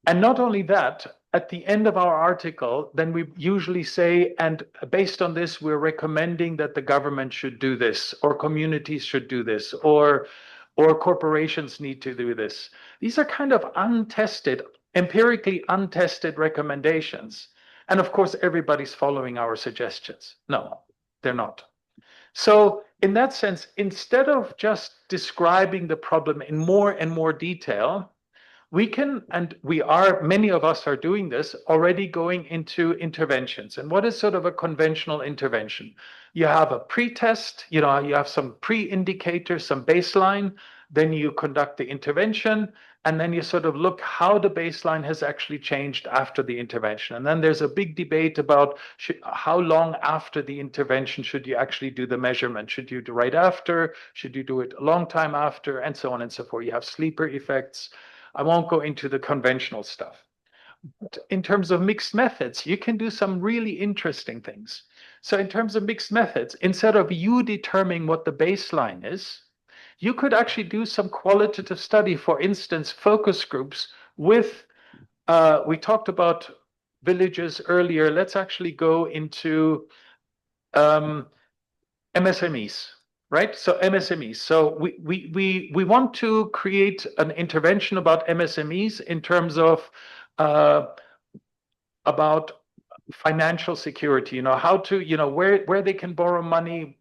And not only that, at the end of our article, then we usually say, and based on this, we're recommending that the government should do this, or communities should do this, or corporations need to do this. These are kind of untested, empirically untested recommendations. And of course, everybody's following our suggestions. No, they're not. So in that sense, instead of just describing the problem in more and more detail, we can, and many of us are doing this, already going into interventions. And what is sort of a conventional intervention? You have a pre-test, you have some pre-indicators, some baseline, then you conduct the intervention, and then you sort of look how the baseline has actually changed after the intervention. And then there's a big debate about how long after the intervention should you actually do the measurement? Should you do right after? Should you do it a long time after? And so on and so forth. You have sleeper effects. I won't go into the conventional stuff. But in terms of mixed methods, you can do some really interesting things. So in terms of mixed methods, instead of you determining what the baseline is, you could actually do some qualitative study, for instance, focus groups with, we talked about villages earlier. Let's actually go into MSMEs. Right? So MSMEs. So we want to create an intervention about MSMEs in terms of about financial security, how to, where they can borrow money,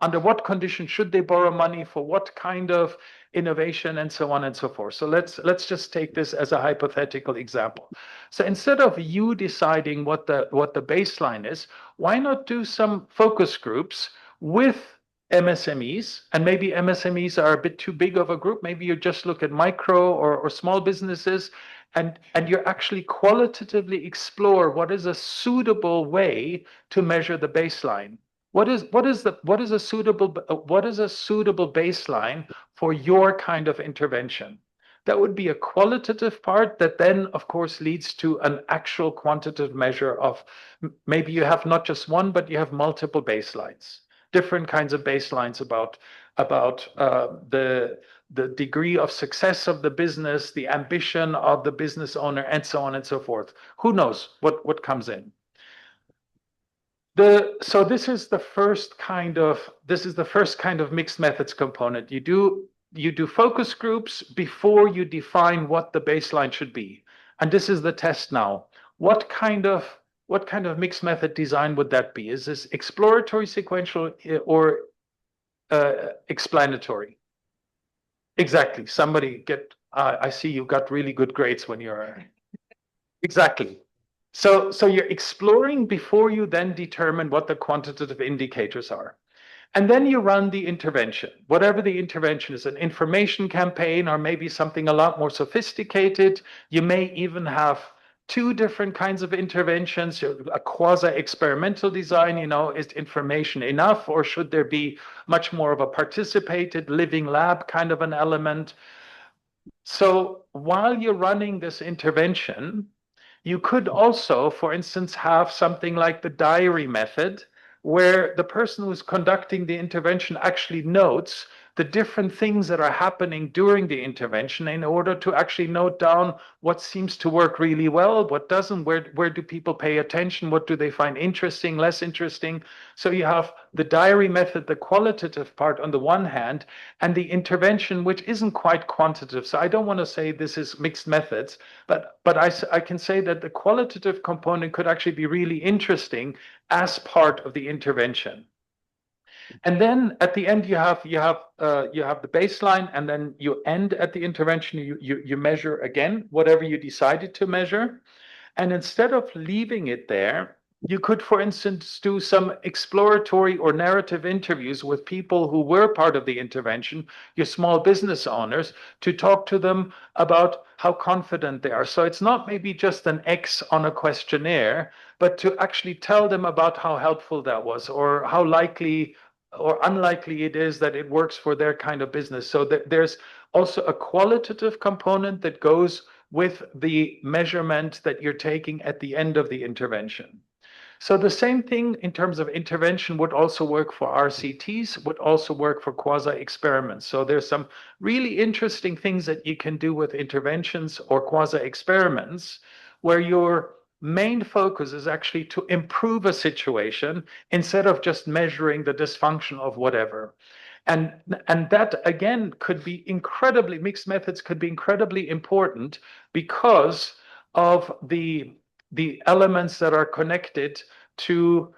under what conditions should they borrow money for what kind of innovation and so on and so forth. So let's just take this as a hypothetical example. So instead of you deciding what the baseline is, why not do some focus groups with MSMEs, and maybe MSMEs are a bit too big of a group. Maybe you just look at micro or small businesses, and you actually qualitatively explore what is a suitable way to measure the baseline. What is a suitable baseline for your kind of intervention? That would be a qualitative part that then, of course, leads to an actual quantitative measure of maybe you have not just one, but you have multiple baselines, different kinds of baselines about the degree of success of the business, the ambition of the business owner, and so on and so forth. Who knows what comes in? So this is the first kind of mixed methods component. You do focus groups before you define what the baseline should be. And this is the test now. What kind of mixed method design would that be? Is this exploratory, sequential, or explanatory? Exactly. I see you got really good grades when you're exactly. So you're exploring before you then determine what the quantitative indicators are. And then you run the intervention, whatever the intervention is, an information campaign or maybe something a lot more sophisticated. You may even have two different kinds of interventions, a quasi-experimental design, is information enough, or should there be much more of a participated living lab kind of an element? So while you're running this intervention, you could also, for instance, have something like the diary method, where the person who's conducting the intervention actually notes the different things that are happening during the intervention in order to actually note down what seems to work really well, what doesn't, where do people pay attention, what do they find interesting, less interesting. So you have the diary method, the qualitative part on the one hand, and the intervention, which isn't quite quantitative. So I don't want to say this is mixed methods, but I can say that the qualitative component could actually be really interesting as part of the intervention. And then at the end, you have the baseline, and then you end at the intervention. You measure again whatever you decided to measure, and instead of leaving it there, you could, for instance, do some exploratory or narrative interviews with people who were part of the intervention, your small business owners, to talk to them about how confident they are. So it's not maybe just an X on a questionnaire, but to actually tell them about how helpful that was, or how likely or unlikely it is that it works for their kind of business. So there's also a qualitative component that goes with the measurement that you're taking at the end of the intervention. So the same thing in terms of intervention would also work for RCTs, would also work for quasi-experiments. So there's some really interesting things that you can do with interventions or quasi-experiments where your main focus is actually to improve a situation instead of just measuring the dysfunction of whatever. And that again could be mixed methods could be incredibly important because of the elements that are connected to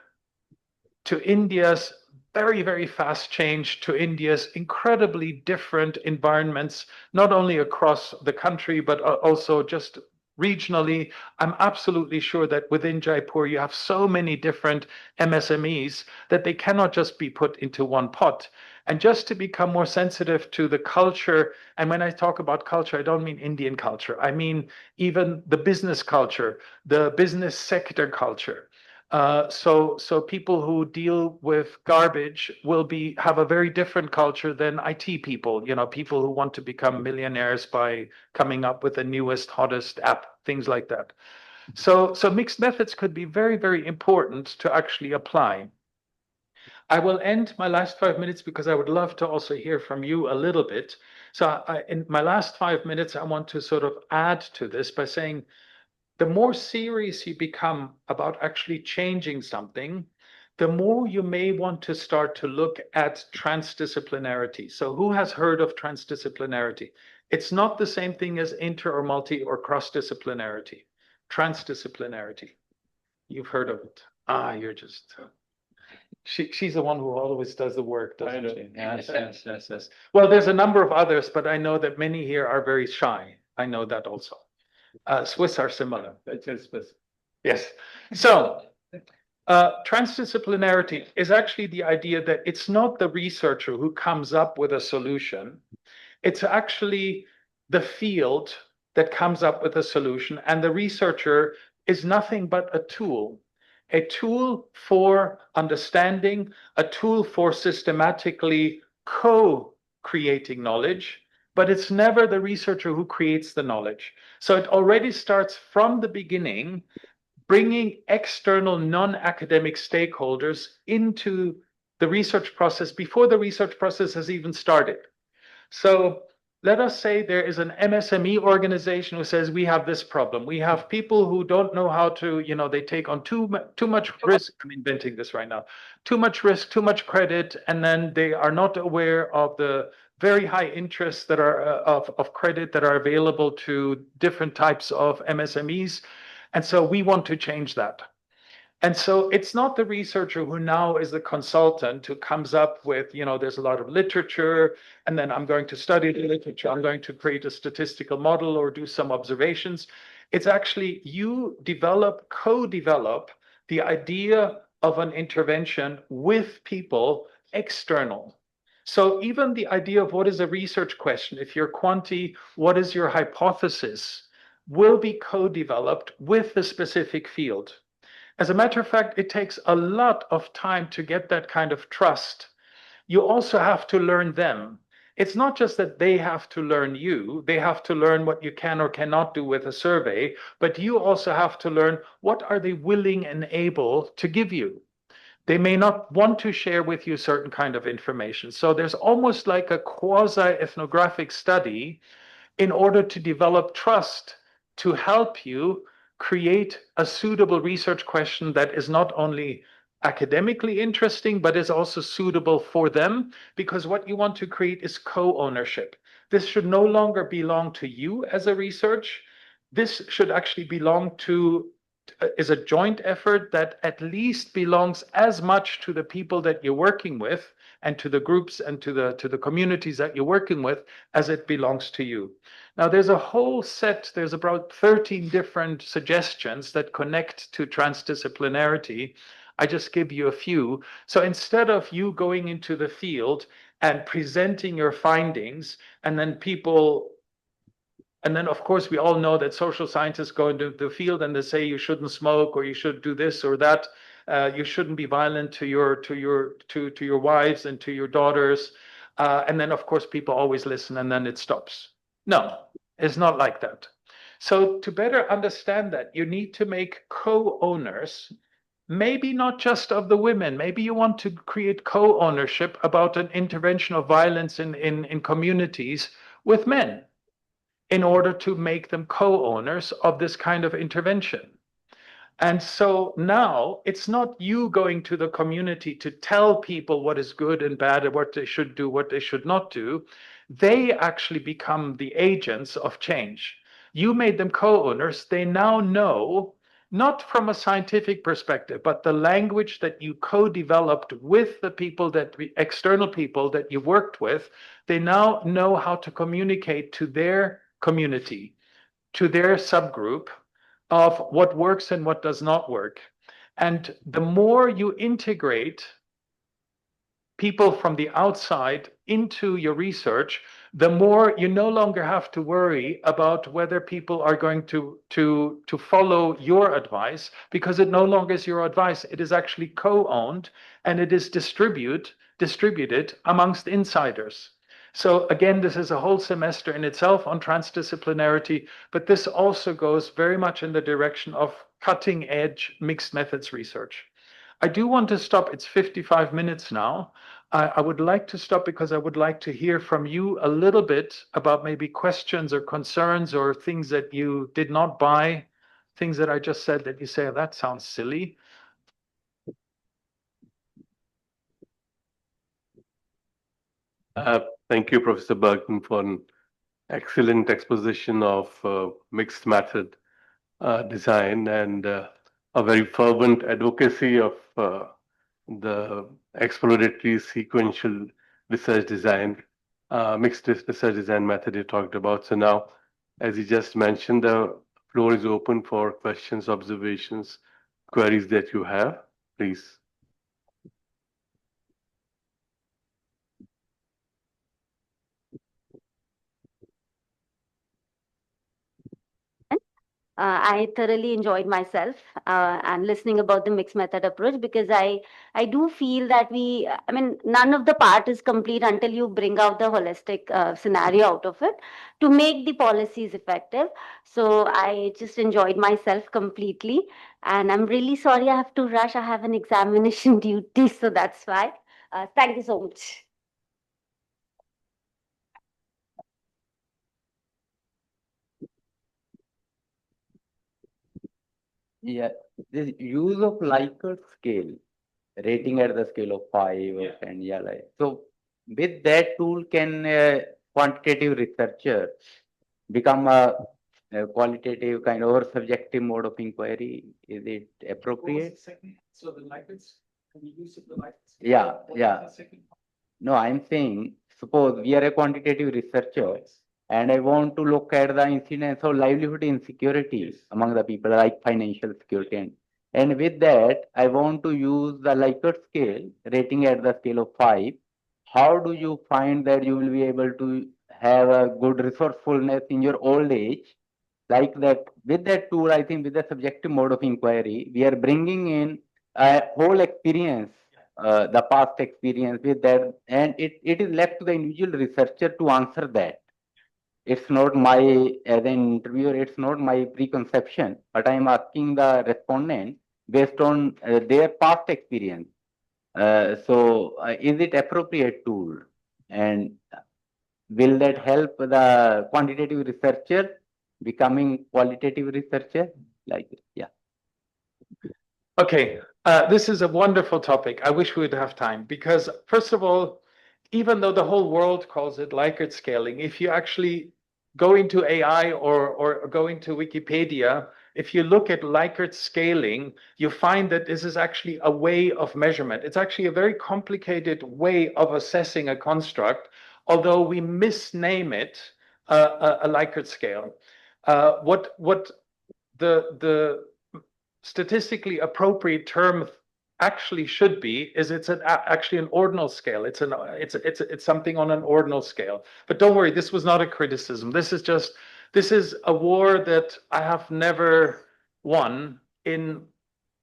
India's very, very fast change, to India's incredibly different environments, not only across the country, but also just regionally. I'm absolutely sure that within Jaipur, you have so many different MSMEs that they cannot just be put into one pot. And just to become more sensitive to the culture, and when I talk about culture, I don't mean Indian culture. I mean even the business culture, the business sector culture. So people who deal with garbage will have a very different culture than IT people, people who want to become millionaires by coming up with the newest, hottest app, things like that. So mixed methods could be very, very important to actually apply. I will end my last 5 minutes because I would love to also hear from you a little bit. So in my last 5 minutes, I want to sort of add to this by saying, the more serious you become about actually changing something, the more you may want to start to look at transdisciplinarity. So who has heard of transdisciplinarity? It's not the same thing as inter or multi or cross-disciplinarity. Transdisciplinarity. You've heard of it. You're just... She's the one who always does the work, I doesn't know. she? Yes. Well, there's a number of others, but I know that many here are very shy. I know that also. Swiss are similar. That's just Swiss. Yes. So, transdisciplinarity is actually the idea that it's not the researcher who comes up with a solution. It's actually the field that comes up with a solution, and the researcher is nothing but a tool for understanding, a tool for systematically co-creating knowledge, but it's never the researcher who creates the knowledge. So it already starts from the beginning, bringing external non-academic stakeholders into the research process before the research process has even started. So let us say there is an MSME organization who says we have this problem. We have people who don't know how to, they take on too much risk. I'm inventing this right now. Too much risk, too much credit, and then they are not aware of the very high interests that are of credit that are available to different types of MSMEs. And so we want to change that. And so it's not the researcher who now is the consultant who comes up with, there's a lot of literature, and then I'm going to study the literature, I'm going to create a statistical model or do some observations. It's actually you co-develop the idea of an intervention with people external. So even the idea of what is a research question, if you're quanti, what is your hypothesis, will be co-developed with the specific field. As a matter of fact, it takes a lot of time to get that kind of trust. You also have to learn them. It's not just that they have to learn you, they have to learn what you can or cannot do with a survey, but you also have to learn what are they willing and able to give you. They may not want to share with you certain kind of information. So there's almost like a quasi-ethnographic study in order to develop trust to help you create a suitable research question that is not only academically interesting, but is also suitable for them, because what you want to create is co-ownership. This should no longer belong to you as a research. This should actually belong to is a joint effort that at least belongs as much to the people that you're working with and to the groups and to the communities that you're working with as it belongs to you. Now, there's a whole set, there's about 13 different suggestions that connect to transdisciplinarity. I just give you a few. So instead of you going into the field and presenting your findings, and then of course, we all know that social scientists go into the field and they say you shouldn't smoke or you should do this or that. You shouldn't be violent to your wives and to your daughters. And then, of course, people always listen and then it stops. No, it's not like that. So to better understand that, you need to make co-owners, maybe not just of the women. Maybe you want to create co-ownership about an intervention of violence in communities with men in order to make them co-owners of this kind of intervention. And so now it's not you going to the community to tell people what is good and bad and what they should do, what they should not do. They actually become the agents of change. You made them co-owners. They now know, not from a scientific perspective, but the language that you co-developed with the people external people that you worked with, they now know how to communicate to their community, to their subgroup, of what works and what does not work. And the more you integrate people from the outside into your research, the more you no longer have to worry about whether people are going to follow your advice, because it no longer is your advice. It is actually co-owned and it is distributed amongst insiders. So again, this is a whole semester in itself on transdisciplinarity, but this also goes very much in the direction of cutting edge mixed methods research. I do want to stop. It's 55 minutes now. I would like to stop because I would like to hear from you a little bit about maybe questions or concerns or things that you did not buy, things that I just said that you say, oh, that sounds silly. Thank you, Professor Bergman, for an excellent exposition of mixed method design and a very fervent advocacy of the exploratory sequential research design, mixed research design method you talked about. So now, as you just mentioned, the floor is open for questions, observations, queries that you have, please. I thoroughly enjoyed myself and listening about the mixed method approach, because I do feel that I mean, none of the part is complete until you bring out the holistic scenario out of it to make the policies effective. So I just enjoyed myself completely, and I'm really sorry I have to rush. I have an examination duty, so that's why. Thank you so much. Yeah, this use of Likert scale, rating at the scale of 5 or 10, yeah, like, so with that tool, can a quantitative researcher become a qualitative kind of or subjective mode of inquiry? Is it appropriate? So the Likert, the use of the Likert scale. Yeah, What was yeah. the second? No, I'm saying, suppose we are a quantitative researcher and I want to look at the incidence of livelihood insecurity among the people, like financial security. And with that, I want to use the Likert scale, rating at the scale of 5. How do you find that you will be able to have a good resourcefulness in your old age? Like that, with that tool, I think with the subjective mode of inquiry, we are bringing in a whole experience, the past experience with that, and it is left to the individual researcher to answer that. It's not my, as an interviewer, it's not my preconception, but I am asking the respondent based on their past experience. Is it appropriate tool? And will that help the quantitative researcher becoming qualitative researcher? Like, yeah. Okay, this is a wonderful topic. I wish we would have time because, first of all, even though the whole world calls it Likert scaling, if you actually go into AI or go into Wikipedia, if you look at Likert scaling, you find that this is actually a way of measurement. It's actually a very complicated way of assessing a construct, although we misname it a Likert scale. What the statistically appropriate term actually should be is actually an ordinal scale. It's something on an ordinal scale. But don't worry, this was not a criticism. This is a war that I have never won in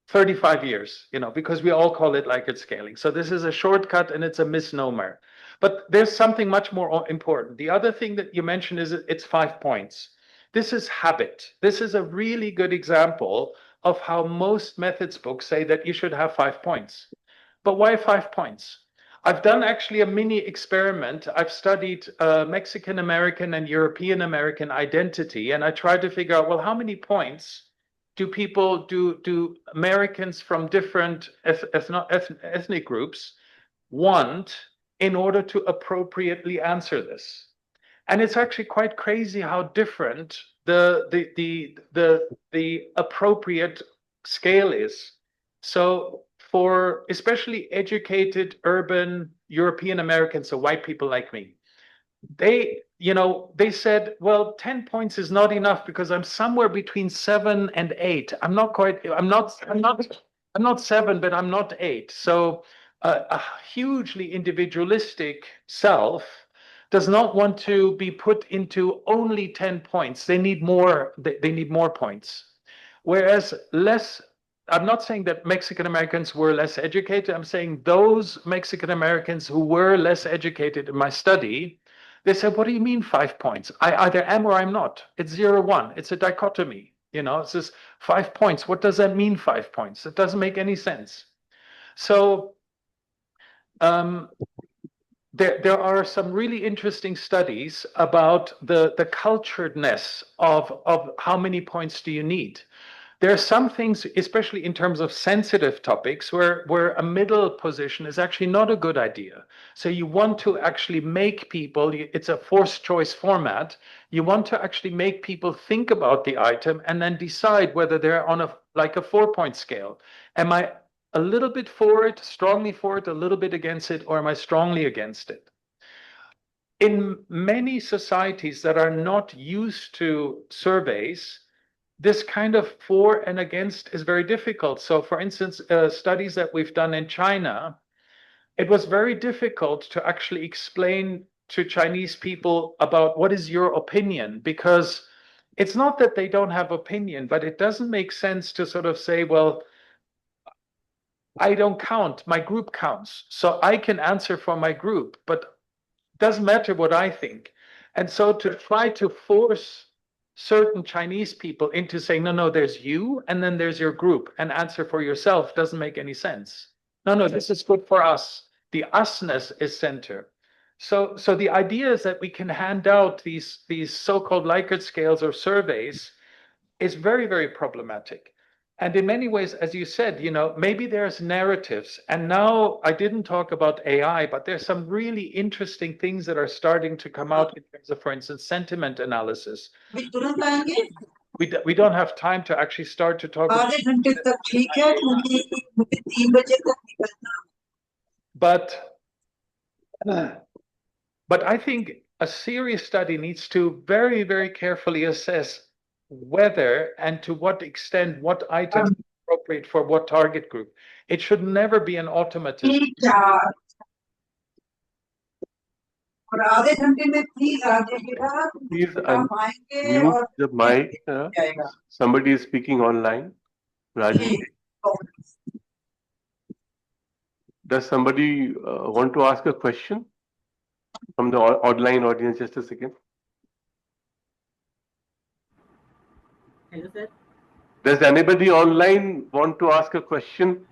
35 years, because we all call it Likert scaling. So this is a shortcut and it's a misnomer. But there's something much more important. The other thing that you mentioned is it's 5 points. This is habit. This is a really good example of how most methods books say that you should have 5 points. But why 5 points? I've done actually a mini experiment. I've studied Mexican American and European American identity, and I tried to figure out, well, how many points do Americans from different ethnic groups want in order to appropriately answer this? And it's actually quite crazy how different the appropriate scale is. So for especially educated urban European Americans, so white people like me, they said, well, 10 points is not enough because I'm somewhere between 7 and 8. I'm not 7, but I'm not 8. So a hugely individualistic self does not want to be put into only 10 points. They need more, they need more points. Whereas I'm not saying that Mexican Americans were less educated. I'm saying those Mexican Americans who were less educated in my study, they said, what do you mean 5 points? I either am or I'm not. It's 0, 1. It's a dichotomy. It's just 5 points. What does that mean, 5 points? It doesn't make any sense. So there are some really interesting studies about the culturedness of how many points do you need. There are some things, especially in terms of sensitive topics, where a middle position is actually not a good idea. So you want to actually make people, it's a forced choice format, you want to actually make people think about the item and then decide whether they're on a 4-point scale. Am I a little bit for it, strongly for it, a little bit against it, or am I strongly against it? In many societies that are not used to surveys, this kind of for and against is very difficult. So for instance, studies that we've done in China, it was very difficult to actually explain to Chinese people about what is your opinion, because it's not that they don't have opinion, but it doesn't make sense to sort of say, well, I don't count, my group counts. So I can answer for my group, but doesn't matter what I think. And so to try to force certain Chinese people into saying, no, no, there's you, and then there's your group, and answer for yourself doesn't make any sense. No, no, this is good for us. The usness is center. So the idea is that we can hand out these so-called Likert scales or surveys is very, very problematic. And in many ways, as you said, maybe there's narratives. And now I didn't talk about AI, but there's some really interesting things that are starting to come out in terms of, for instance, sentiment analysis. We don't have time to actually start to talk about but I think a serious study needs to very, very carefully assess whether and to what extent what items are appropriate for what target group. It should never be an automatism. Please unmute the mic. Somebody is speaking online. Rajesh. Does somebody want to ask a question from the online audience? Just a second. Hello, sir. Does anybody online want to ask a question?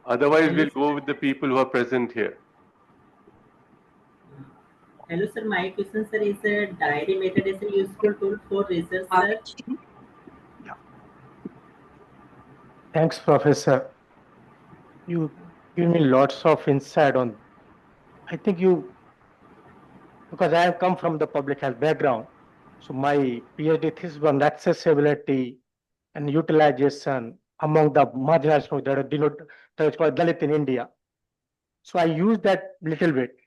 Otherwise, we'll go with the people who are present here. Hello, sir. My question, sir, is diary method is a useful tool for research, sir? Thanks, Professor. You give me lots of insight on. I think because I have come from the public health background, so my PhD thesis on accessibility and utilization among the marginalized that is called Dalit in India. So I use that little bit.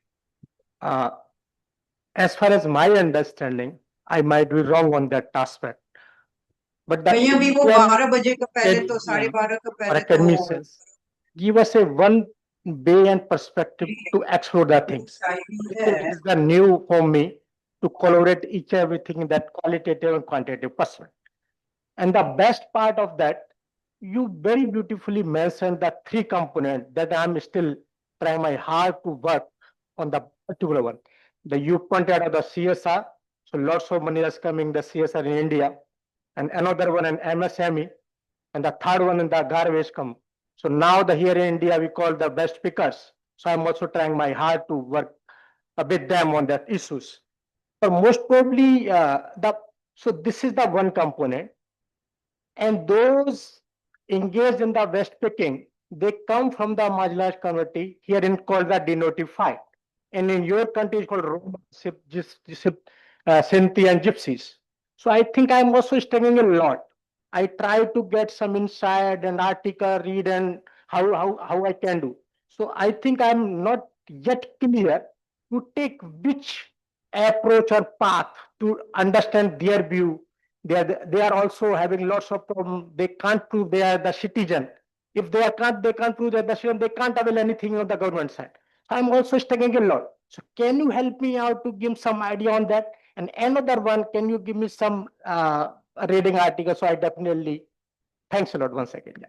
As far as my understanding, I might be wrong on that aspect. But the academicians give us a one way and perspective to explore the things. It is the new for me to collaborate each everything in that qualitative and quantitative perspective. And the best part of that, you very beautifully mentioned the three components that I'm still trying my hard to work on the particular one. You pointed out the CSR, so lots of money is coming the CSR in India, and another one an MSME, and the third one in the garbage come. So now here in India we call the best pickers. So I'm also trying my hard to work with them on that issues. But most probably so this is the one component. And those engaged in the West picking, they come from the marginalized community here in called the denotified. And in your country, it's called Roma, Sinti, and Gypsies. So I think I'm also studying a lot. I try to get some insight and article, read, and how I can do. So I think I'm not yet clear to take which approach or path to understand their view. They are also having lots of problems. They can't prove they are the citizen. If they can't prove they're the citizen, they can't avail anything on the government side. I'm also studying a lot. So can you help me out to give some idea on that? And another one, can you give me some reading article? So I definitely, thanks a lot once again. Yeah.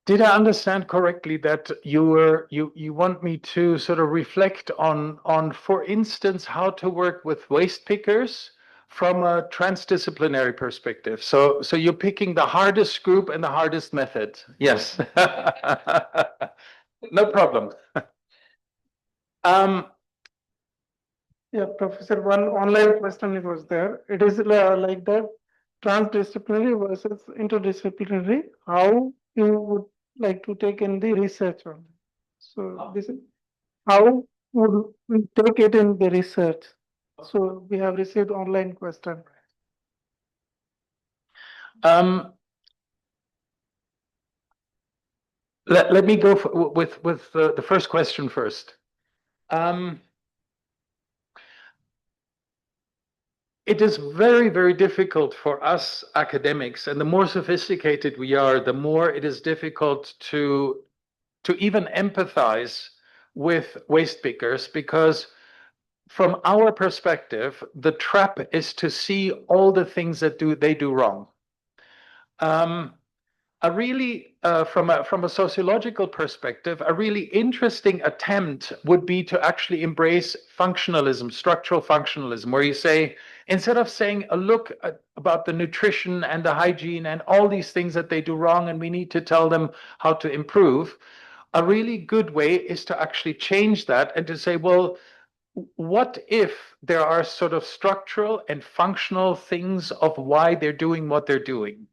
Did I understand correctly that you want me to sort of reflect on, for instance, how to work with waste pickers from a transdisciplinary perspective? So you're picking the hardest group and the hardest method. Yes. No problem. Yeah, Professor, one online question was there. It is like the transdisciplinary versus interdisciplinary. How you would like to take in the research on it? So this is how would we take it in the research? So we have received online question. Let me go with the first question first. It is very, very difficult for us academics, and the more sophisticated we are, the more it is difficult to even empathize with waste pickers, because from our perspective, the trap is to see all the things that they do wrong. A really, from a sociological perspective, a really interesting attempt would be to actually embrace functionalism, structural functionalism, where you say, instead of saying, look about the nutrition and the hygiene and all these things that they do wrong, and we need to tell them how to improve, a really good way is to actually change that and to say, well, what if there are sort of structural and functional things of why they're doing what they're doing?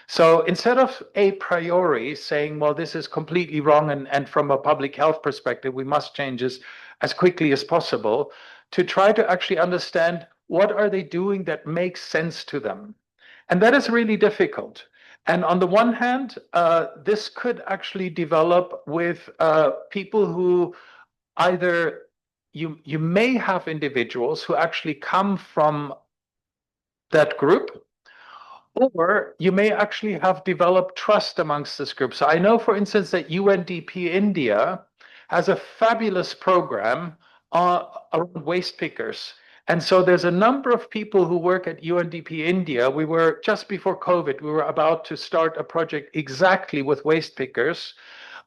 So instead of a priori saying, well, this is completely wrong, and from a public health perspective, we must change this as quickly as possible, to try to actually understand what are they doing that makes sense to them. And that is really difficult. And on the one hand, this could actually develop with people who either you may have individuals who actually come from that group, or you may actually have developed trust amongst this group. So I know, for instance, that UNDP India has a fabulous program around waste pickers. And so there's a number of people who work at UNDP India. We were, just before COVID, we were about to start a project exactly with waste pickers.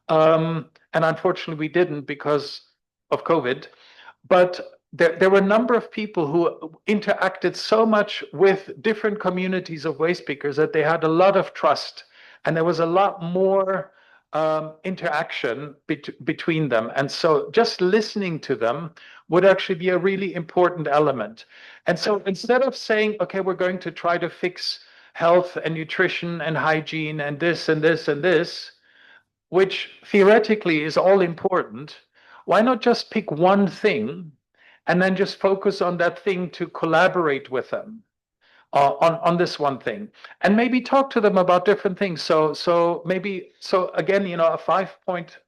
And unfortunately, we didn't because of COVID. But there were a number of people who interacted so much with different communities of waste pickers that they had a lot of trust, and there was a lot more interaction between them. And so just listening to them would actually be a really important element. And so instead of saying, okay, we're going to try to fix health and nutrition and hygiene and this and this and this, which theoretically is all important, why not just pick one thing and then just focus on that thing to collaborate with them on this one thing, and maybe talk to them about different things. So again, a 5-point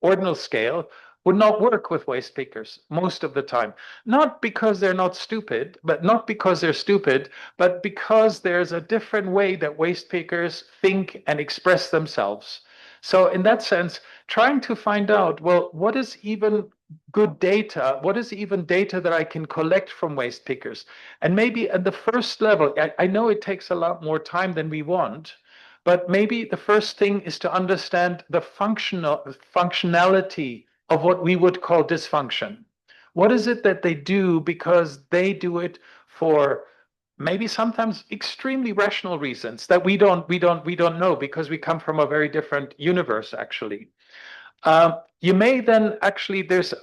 ordinal scale would not work with waste pickers most of the time. Not because they're not stupid, but because there's a different way that waste pickers think and express themselves. So in that sense, trying to find out, well, what is even good data? What is even data that I can collect from waste pickers? And maybe at the first level, I know it takes a lot more time than we want, but maybe the first thing is to understand the functionality of what we would call dysfunction. What is it that they do because they do it for maybe sometimes extremely rational reasons that we don't know, because we come from a very different universe, actually. You may then actually, there's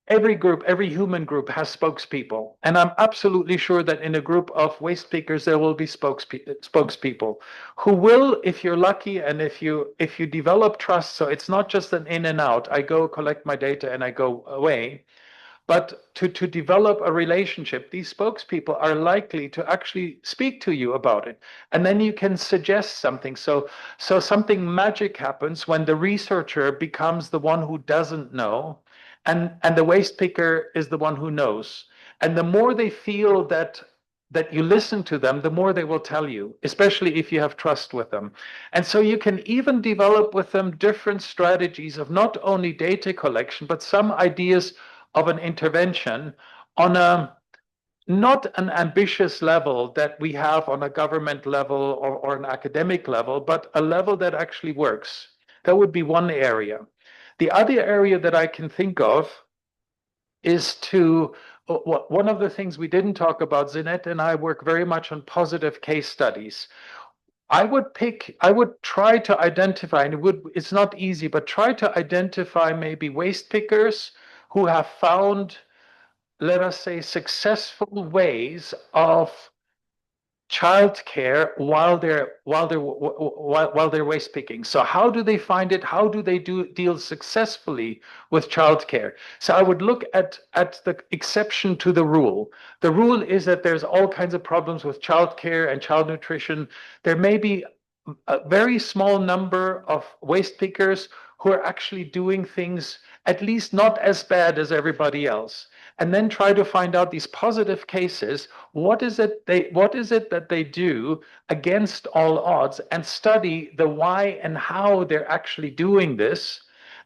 every human group has spokespeople. And I'm absolutely sure that in a group of waste pickers, there will be spokespeople who will, if you're lucky and if you develop trust, so it's not just an in and out, I go collect my data and I go away. But to develop a relationship, these spokespeople are likely to actually speak to you about it. And then you can suggest something. So something magic happens when the researcher becomes the one who doesn't know, and the waste picker is the one who knows. And the more they feel that you listen to them, the more they will tell you, especially if you have trust with them. And so you can even develop with them different strategies of not only data collection, but some ideas of an intervention on not an ambitious level that we have on a government level or an academic level, but a level that actually works. That would be one area. The other area that I can think of is one of the things we didn't talk about. Zinette and I work very much on positive case studies. I would try to identify, and it's not easy, but try to identify maybe waste pickers who have found, let us say, successful ways of childcare while they're waste picking. So how do they find it? How do they deal successfully with childcare? So I would look at the exception to the rule. The rule is that there's all kinds of problems with childcare and child nutrition. There may be a very small number of waste pickers who are actually doing things at least not as bad as everybody else, and then try to find out these positive cases. What is it that they do against all odds, and study the why and how they're actually doing this,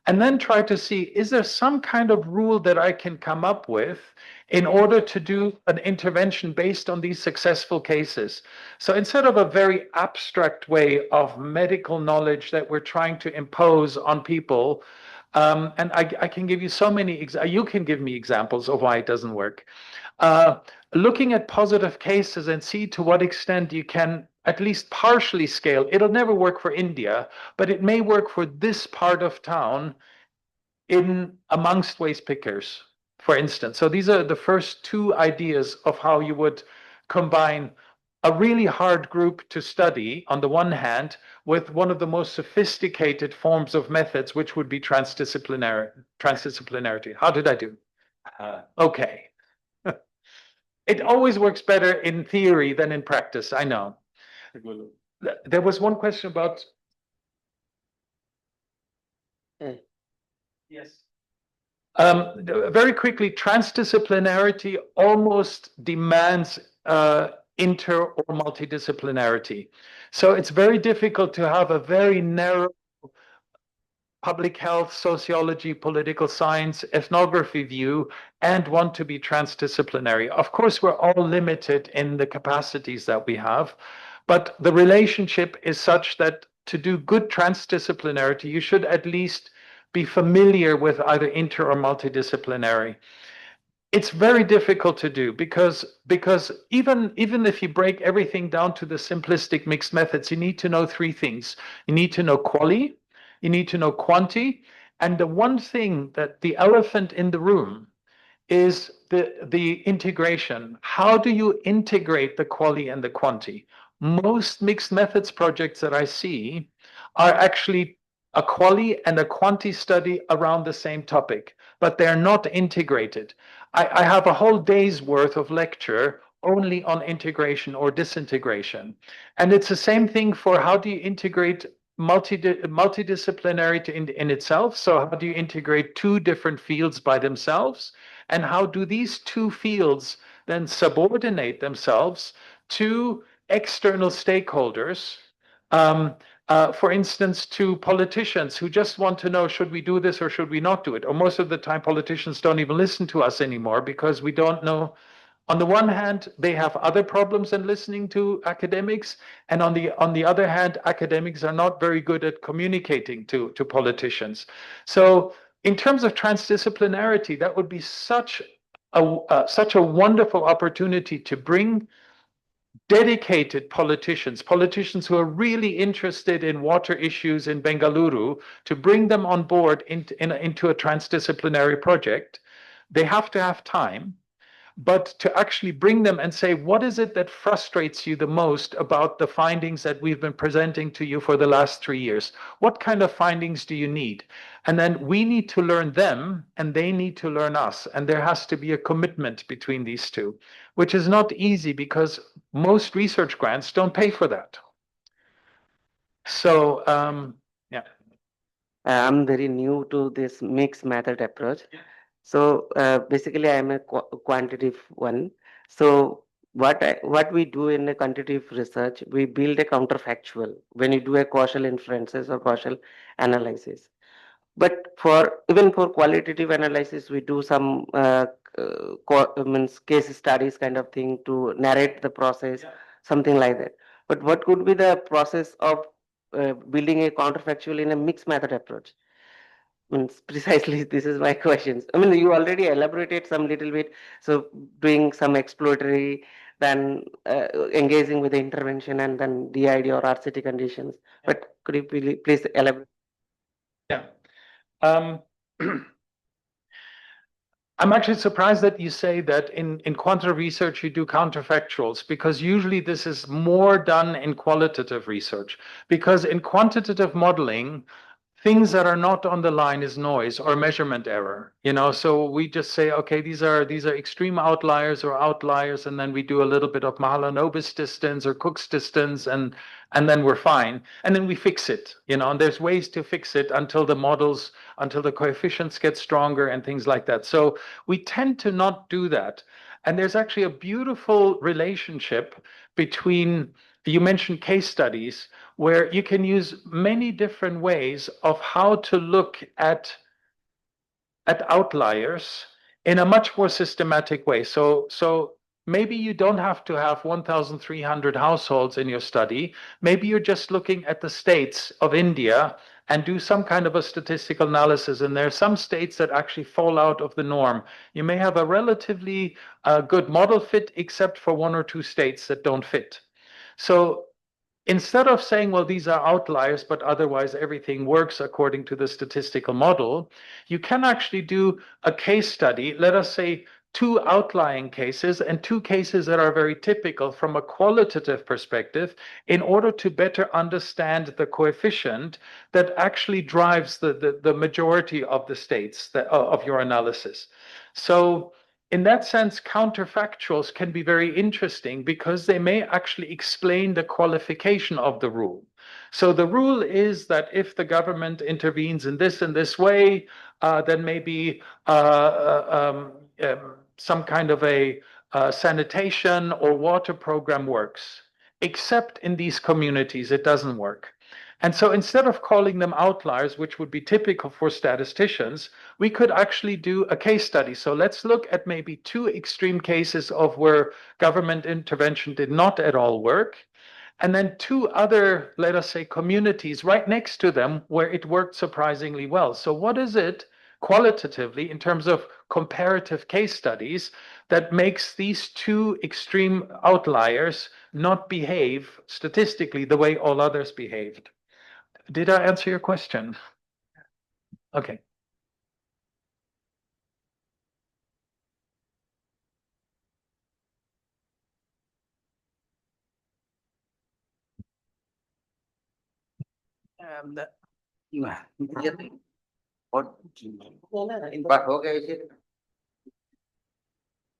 and then try to see, is there some kind of rule that I can come up with in order to do an intervention based on these successful cases? So instead of a very abstract way of medical knowledge that we're trying to impose on people, and I can give you so many, you can give me examples of why it doesn't work. Looking at positive cases and see to what extent you can at least partially scale. It'll never work for India, but it may work for this part of town in amongst waste pickers, for instance. So these are the first two ideas of how you would combine a really hard group to study on the one hand with one of the most sophisticated forms of methods, which would be transdisciplinarity. How did I do? Okay. It always works better in theory than in practice, I know. There was one question about. Yes. Very quickly, transdisciplinarity almost demands inter or multidisciplinarity. So it's very difficult to have a very narrow public health, sociology, political science, ethnography view and want to be transdisciplinary. Of course, we're all limited in the capacities that we have, but the relationship is such that to do good transdisciplinarity, you should at least be familiar with either inter or multidisciplinary. It's very difficult to do because even if you break everything down to the simplistic mixed methods, you need to know three things. You need to know quali, you need to know quanti, and the one thing that the elephant in the room is the integration. How do you integrate the quali and the quanti? Most mixed methods projects that I see are actually a quali and a quanti study around the same topic, but they're not integrated. I have a whole day's worth of lecture only on integration or disintegration. And it's the same thing for how do you integrate multidisciplinarity in itself. So how do you integrate two different fields by themselves? And how do these two fields then subordinate themselves to external stakeholders? For instance, to politicians who just want to know, should we do this or should we not do it? Or most of the time, politicians don't even listen to us anymore because we don't know. On the one hand, they have other problems than listening to academics. And on the other hand, academics are not very good at communicating to politicians. So in terms of transdisciplinarity, that would be such a wonderful opportunity to bring dedicated politicians who are really interested in water issues in Bengaluru, to bring them on board into a transdisciplinary project. They have to have time, but to actually bring them and say, what is it that frustrates you the most about the findings that we've been presenting to you for the last 3 years? What kind of findings do you need? And then we need to learn them and they need to learn us. And there has to be a commitment between these two, which is not easy because most research grants don't pay for that. So, yeah. I'm very new to this mixed method approach. Yeah. So basically, I'm a quantitative one. So what we do in a quantitative research, we build a counterfactual when you do a causal inferences or causal analysis. But even for qualitative analysis, we do some means case studies kind of thing to narrate the process, something like that. But what could be the process of building a counterfactual in a mixed method approach? Means precisely this is my questions. I mean, you already elaborated some little bit. So doing some exploratory, then engaging with the intervention, and then DID or RCT conditions. But could you please elaborate? Yeah. I'm actually surprised that you say that in quantitative research you do counterfactuals, because usually this is more done in qualitative research. Because in quantitative modeling, things that are not on the line is noise or measurement error. So we just say, okay, these are extreme outliers or outliers, and then we do a little bit of Mahalanobis distance or Cook's distance, and then we're fine. And then we fix it, and there's ways to fix it until the coefficients get stronger and things like that. So we tend to not do that. And there's actually a beautiful relationship between, you mentioned case studies, where you can use many different ways of how to look at outliers in a much more systematic way. So maybe you don't have to have 1,300 households in your study. Maybe you're just looking at the states of India and do some kind of a statistical analysis. And there are some states that actually fall out of the norm. You may have a relatively good model fit, except for one or two states that don't fit. So instead of saying, well, these are outliers, but otherwise everything works according to the statistical model, you can actually do a case study, let us say 2 outlying cases and 2 cases that are very typical from a qualitative perspective, in order to better understand the coefficient that actually drives the majority of the states of your analysis. So in that sense, counterfactuals can be very interesting because they may actually explain the qualification of the rule. So the rule is that if the government intervenes in this way, then maybe some kind of a sanitation or water program works. Except in these communities, it doesn't work. And so instead of calling them outliers, which would be typical for statisticians, we could actually do a case study. So let's look at maybe 2 extreme cases of where government intervention did not at all work, and then 2 other, let us say, communities right next to them where it worked surprisingly well. So what is it qualitatively in terms of comparative case studies that makes these 2 extreme outliers not behave statistically the way all others behaved? Did I answer your question? Okay.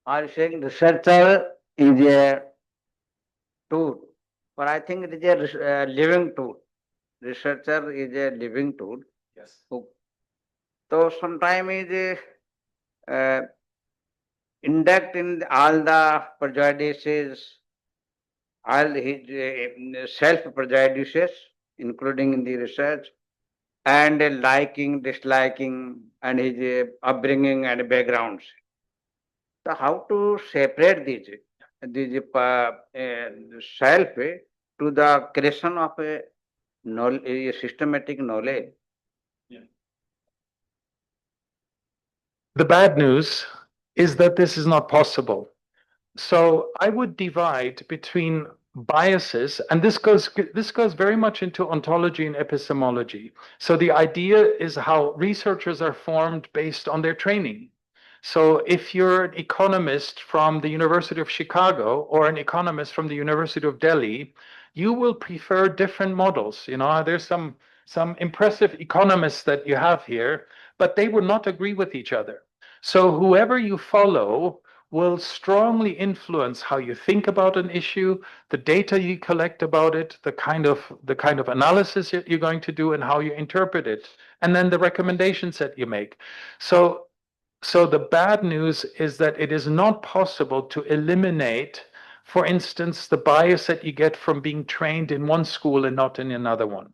Are saying researcher is a tool, but I think it is a living tool. Researcher is a living tool. Yes. So sometimes is induct in all the prejudices, all his self-prejudices, including in the research, and liking, disliking, and his upbringing and backgrounds. So how to separate these self to the creation of a systematic knowledge? The bad news is that this is not possible. So I would divide between biases, and this goes very much into ontology and epistemology. So the idea is how researchers are formed based on their training. So if you're an economist from the University of Chicago or an economist from the University of Delhi, you will prefer different models. There's some impressive economists that you have here, but they will not agree with each other. So whoever you follow will strongly influence how you think about an issue, the data you collect about it, the kind of analysis you're going to do, and how you interpret it, and then the recommendations that you make. So the bad news is that it is not possible to eliminate, for instance, the bias that you get from being trained in one school and not in another one.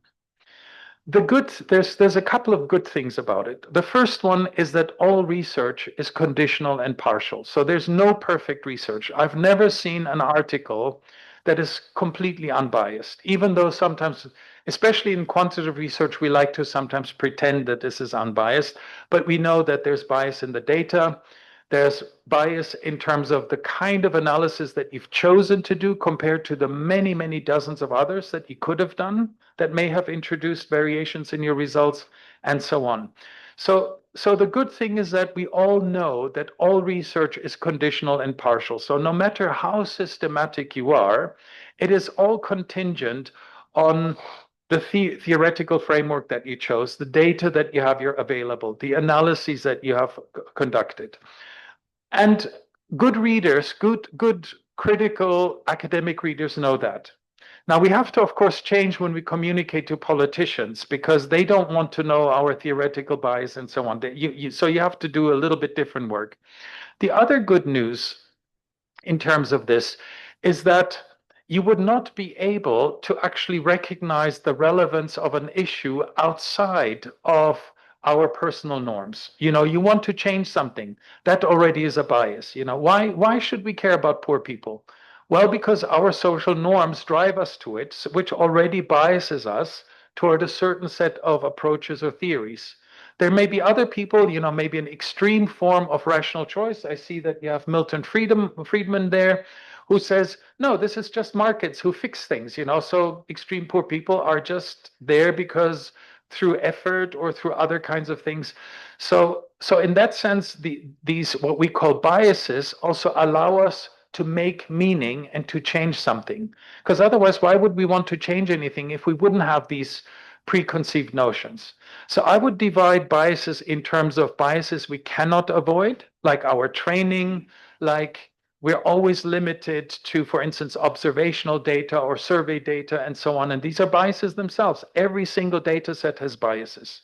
There's a couple of good things about it. The first one is that all research is conditional and partial. So there's no perfect research. I've never seen an article that is completely unbiased, even though sometimes, especially in quantitative research, we like to sometimes pretend that this is unbiased, but we know that there's bias in the data. There's bias in terms of the kind of analysis that you've chosen to do compared to the many, many dozens of others that you could have done that may have introduced variations in your results, and so on. So so the good thing is that we all know that all research is conditional and partial. So no matter how systematic you are, it is all contingent on the theoretical framework that you chose, the data that you have available, the analyses that you have conducted. And good readers, good critical academic readers know that. Now, we have to, of course, change when we communicate to politicians because they don't want to know our theoretical bias and so on. So you have to do a little bit different work. The other good news in terms of this is that you would not be able to actually recognize the relevance of an issue outside of our personal norms. You know, you want to change something, that already is a bias. You know, why should we care about poor people? Well, because our social norms drive us to it, which already biases us toward a certain set of approaches or theories. There may be other people, you know, maybe an extreme form of rational choice. I see that you have Milton Friedman there, who says, no, this is just markets who fix things, you know, so extreme poor people are just there because through effort or through other kinds of things. So in that sense, these what we call biases also allow us to make meaning and to change something. Because otherwise, why would we want to change anything if we wouldn't have these preconceived notions? So I would divide biases in terms of biases we cannot avoid, like our training, like we're always limited to, for instance, observational data or survey data and so on. And these are biases themselves. Every single data set has biases.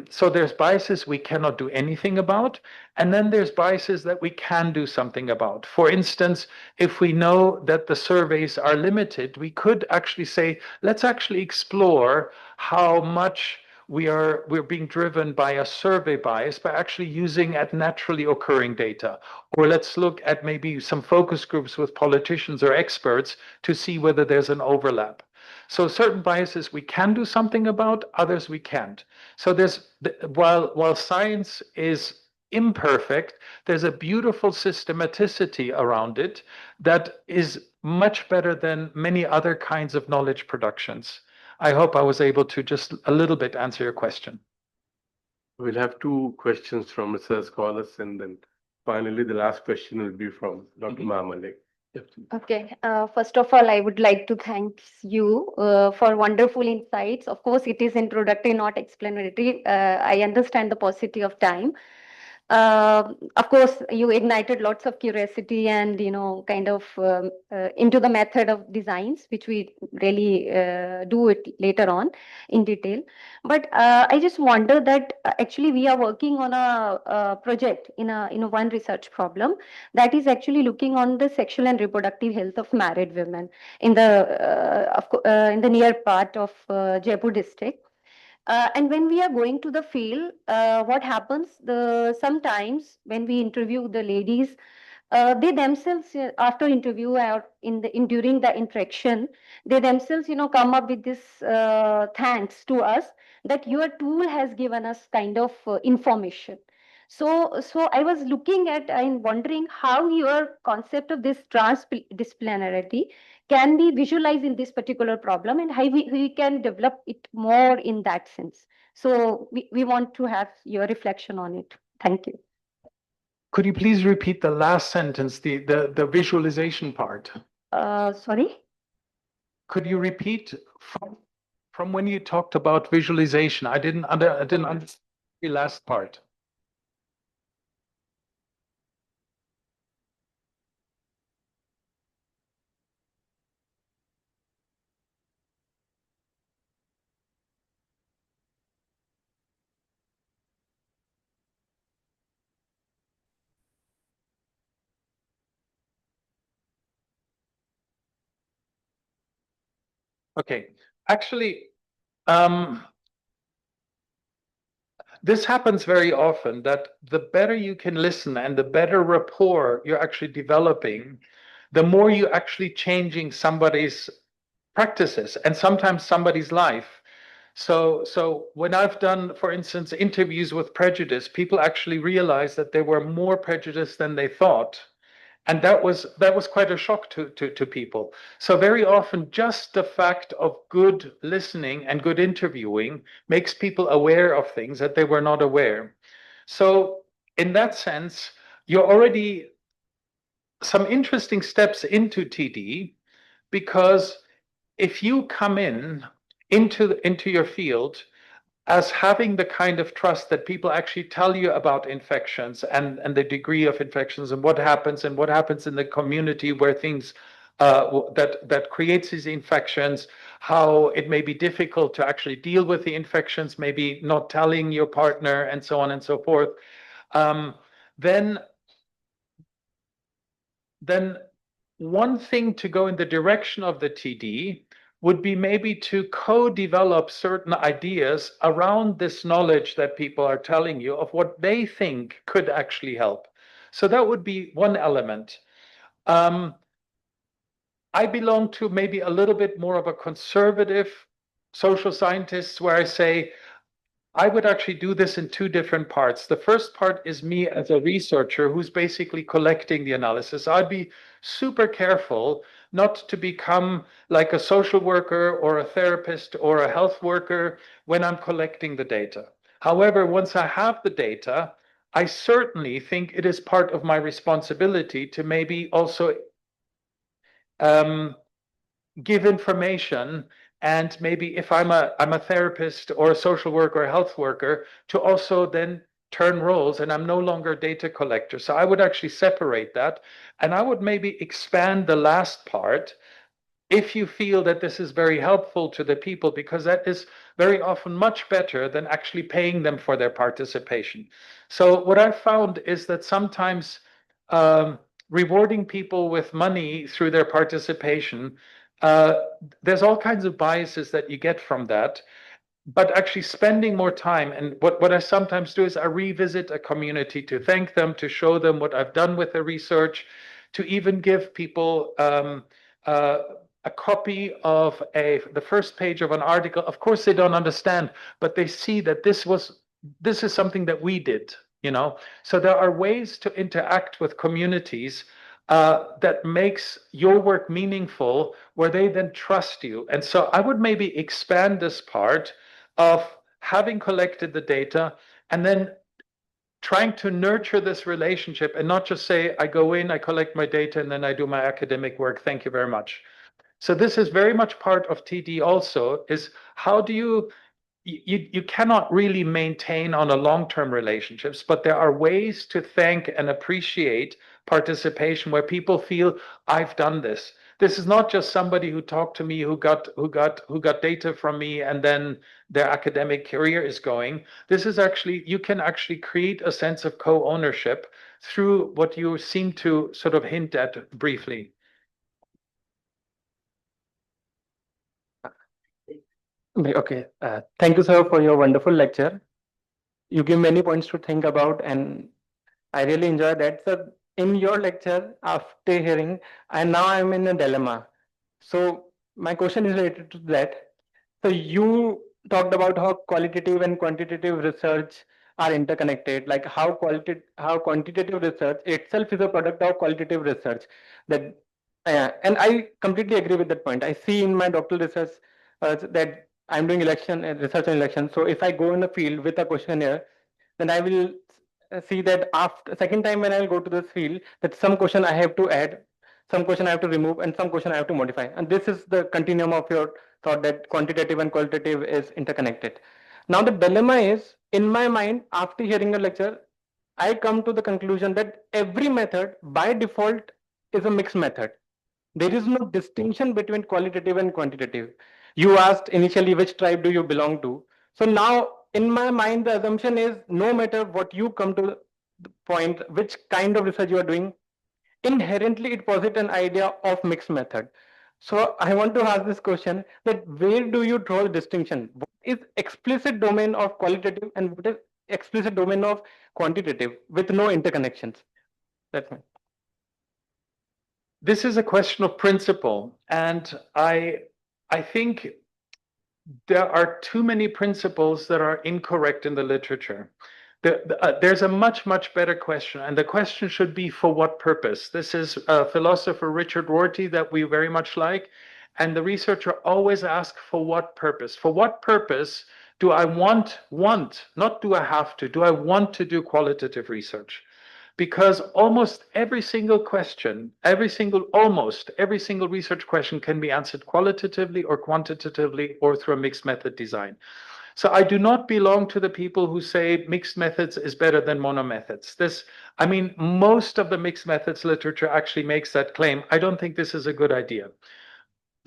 So there's biases we cannot do anything about, and then there's biases that we can do something about. For instance, if we know that the surveys are limited, we could actually say, let's actually explore how much we're being driven by a survey bias by actually using at naturally occurring data. Or let's look at maybe some focus groups with politicians or experts to see whether there's an overlap. So certain biases we can do something about, others we can't. So there's, while science is imperfect, there's a beautiful systematicity around it that is much better than many other kinds of knowledge productions. I hope I was able to just a little bit answer your question. We'll have two questions from Mr. Scholars, and then finally the last question will be from Dr. Mahamalik. Okay, first of all, I would like to thank you for wonderful insights. Of course, it is introductory, not explanatory. I understand the paucity of time. Of course, you ignited lots of curiosity and, you know, kind of into the method of designs, which we really do it later on in detail. But I just wonder that actually we are working on a project in a one research problem that is actually looking on the sexual and reproductive health of married women in the near part of Jaipur district. And when we are going to the field, what happens? Sometimes when we interview the ladies, they themselves, after interview or during the interaction, they themselves, you know, come up with this thanks to us that your tool has given us kind of information. So I was looking at and wondering how your concept of this transdisciplinarity can be visualized in this particular problem and how we can develop it more in that sense. So we want to have your reflection on it. Thank you. Could you please repeat the last sentence, the visualization part? Sorry? Could you repeat from when you talked about visualization? I didn't understand the last part. Okay, actually, this happens very often that the better you can listen and the better rapport you're actually developing, the more you're actually changing somebody's practices and sometimes somebody's life. So when I've done, for instance, interviews with prejudice, people actually realize that they were more prejudiced than they thought. And that was quite a shock to people. So very often just the fact of good listening and good interviewing makes people aware of things that they were not aware. So in that sense, you're already some interesting steps into TD, because if you come into your field as having the kind of trust that people actually tell you about infections and the degree of infections and what happens in the community where things that creates these infections, how it may be difficult to actually deal with the infections, maybe not telling your partner and so on and so forth, then one thing to go in the direction of the TD would be maybe to co-develop certain ideas around this knowledge that people are telling you of what they think could actually help. So that would be one element. I belong to maybe a little bit more of a conservative social scientist, where I say, I would actually do this in two different parts. The first part is me as a researcher who's basically collecting the analysis. I'd be super careful not to become like a social worker or a therapist or a health worker when I'm collecting the data. However, once I have the data, I certainly think it is part of my responsibility to maybe also give information, and maybe if I'm a therapist or a social worker or a health worker, to also then turn roles, and I'm no longer a data collector. So I would actually separate that, and I would maybe expand the last part if you feel that this is very helpful to the people, because that is very often much better than actually paying them for their participation. So what I've found is that sometimes rewarding people with money through their participation, there's all kinds of biases that you get from that. But actually spending more time, and what I sometimes do is I revisit a community to thank them, to show them what I've done with the research, to even give people a copy of the first page of an article. Of course, they don't understand, but they see that this is something that we did, you know. So there are ways to interact with communities that makes your work meaningful, where they then trust you. And so I would maybe expand this part of having collected the data and then trying to nurture this relationship, and not just say, I go in, I collect my data, and then I do my academic work. Thank you very much. So this is very much part of TD also, is how do you cannot really maintain on a long-term relationships, but there are ways to thank and appreciate participation where people feel, I've done this. This is not just somebody who talked to me, who got data from me, and then their academic career is going. This is actually, you can actually create a sense of co-ownership through what you seem to sort of hint at briefly. Okay, thank you, sir, for your wonderful lecture. You give many points to think about, and I really enjoy that. So, in your lecture, after hearing, and now I'm in a dilemma. So, my question is related to that. So, you talked about how qualitative and quantitative research are interconnected, like how quantitative research itself is a product of qualitative research. That, and I completely agree with that point. I see in my doctoral research that I'm doing research on election. So, if I go in the field with a questionnaire, then I will see that after second time when I will go to this field, that some question I have to add, some question I have to remove, and some question I have to modify. And this is the continuum of your thought, that quantitative and qualitative is interconnected. Now the dilemma is, in my mind, after hearing the lecture, I come to the conclusion that every method by default is a mixed method. There is no distinction between qualitative and quantitative. You asked initially which tribe do you belong to. So now in my mind, the assumption is no matter what you come to the point, which kind of research you are doing, inherently it posits an idea of mixed method. So I want to ask this question, that where do you draw the distinction? What is explicit domain of qualitative and what is explicit domain of quantitative with no interconnections? That's my. This is a question of principle, and I think there are too many principles that are incorrect in the literature. There's a much better question, and the question should be for what purpose? This is philosopher Richard Rorty that we very much like, and the researcher always asks for what purpose? For what purpose do I want, not do I have to, do I want to do qualitative research? Because almost every single question, almost every single research question can be answered qualitatively or quantitatively or through a mixed method design. So I do not belong to the people who say mixed methods is better than mono methods. I mean, most of the mixed methods literature actually makes that claim. I don't think this is a good idea.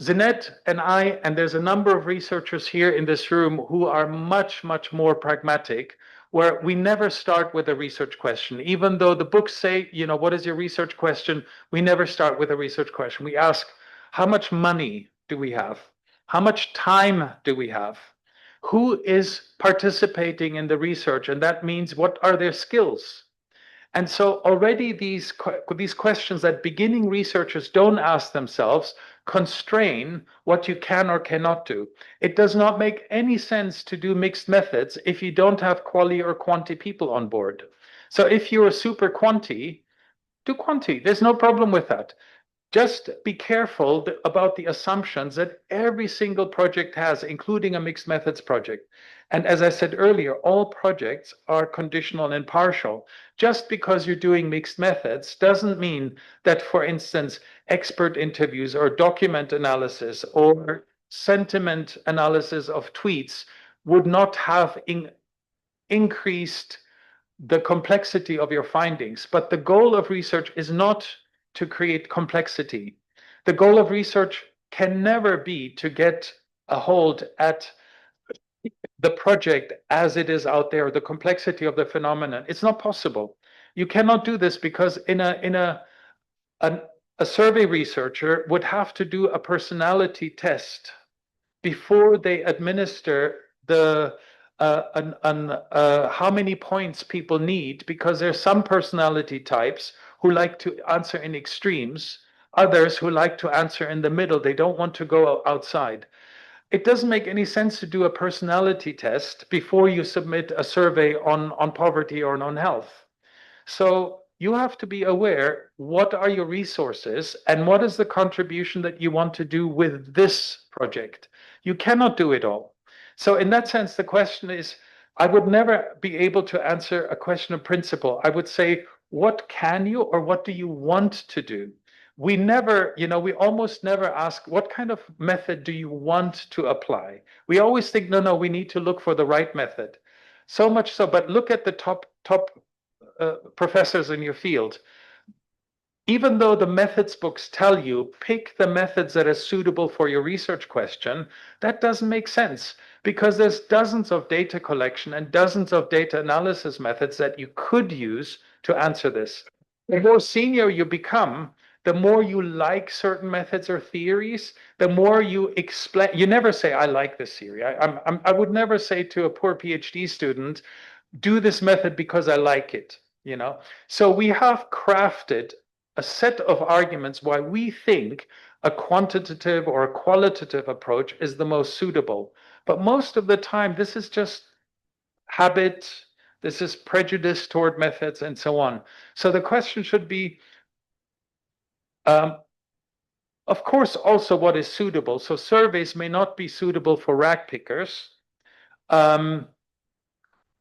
Zinette and I, and there's a number of researchers here in this room who are much more pragmatic, where we never start with a research question. Even though the books say, what is your research question? We never start with a research question. We ask, how much money do we have? How much time do we have? Who is participating in the research? And that means, what are their skills? And so already these questions that beginning researchers don't ask themselves constrain what you can or cannot do. It does not make any sense to do mixed methods if you don't have quali or quanti people on board. So if you're a super quanti, do quanti. There's no problem with that. Just be careful about the assumptions that every single project has, including a mixed methods project. And as I said earlier, all projects are conditional and partial. Just because you're doing mixed methods doesn't mean that, for instance, expert interviews or document analysis or sentiment analysis of tweets would not have increased the complexity of your findings. But the goal of research is not to create complexity. The goal of research can never be to get a hold at the project as it is out there, the complexity of the phenomenon. It's not possible. You cannot do this because a survey researcher would have to do a personality test before they administer the how many points people need, because there's some personality types who like to answer in extremes, others who like to answer in the middle. They don't want to go outside. It doesn't make any sense to do a personality test before you submit a survey on poverty or on health. So you have to be aware, what are your resources and what is the contribution that you want to do with this project? You cannot do it all. So in that sense, the question is, I would never be able to answer a question of principle. I would say, what can you or what do you want to do? We never, we almost never ask, what kind of method do you want to apply? We always think, no, we need to look for the right method. So much so, but look at the top professors in your field. Even though the methods books tell you, pick the methods that are suitable for your research question, that doesn't make sense, because there's dozens of data collection and dozens of data analysis methods that you could use to answer this. The more senior you become, the more you like certain methods or theories, the more you explain. You never say, I like this theory. I would never say to a poor PhD student, do this method because I like it, So we have crafted a set of arguments why we think a quantitative or a qualitative approach is the most suitable. But most of the time, this is just habit, this is prejudice toward methods, and so on. So the question should be, of course, also what is suitable. So surveys may not be suitable for rag pickers,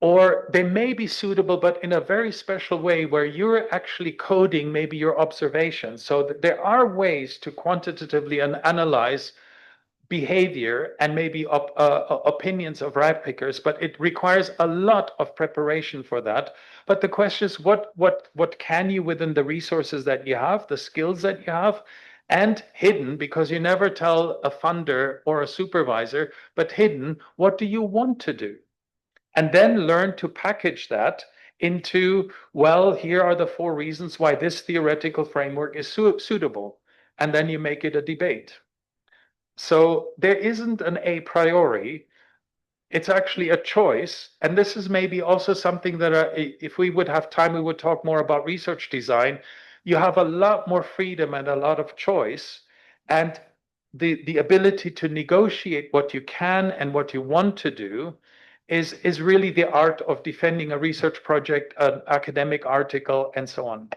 or they may be suitable, but in a very special way where you're actually coding maybe your observations. So there are ways to quantitatively analyze behavior and maybe opinions of rag pickers, but it requires a lot of preparation for that. But the question is, what can you, within the resources that you have, the skills that you have, and hidden, because you never tell a funder or a supervisor, but hidden, what do you want to do? And then learn to package that into, well, here are the 4 reasons why this theoretical framework is suitable. And then you make it a debate. So there isn't an a priori. It's actually a choice. And this is maybe also something that if we would have time, we would talk more about research design. You have a lot more freedom and a lot of choice, and the ability to negotiate what you can and what you want to do is really the art of defending a research project, an academic article, and so on.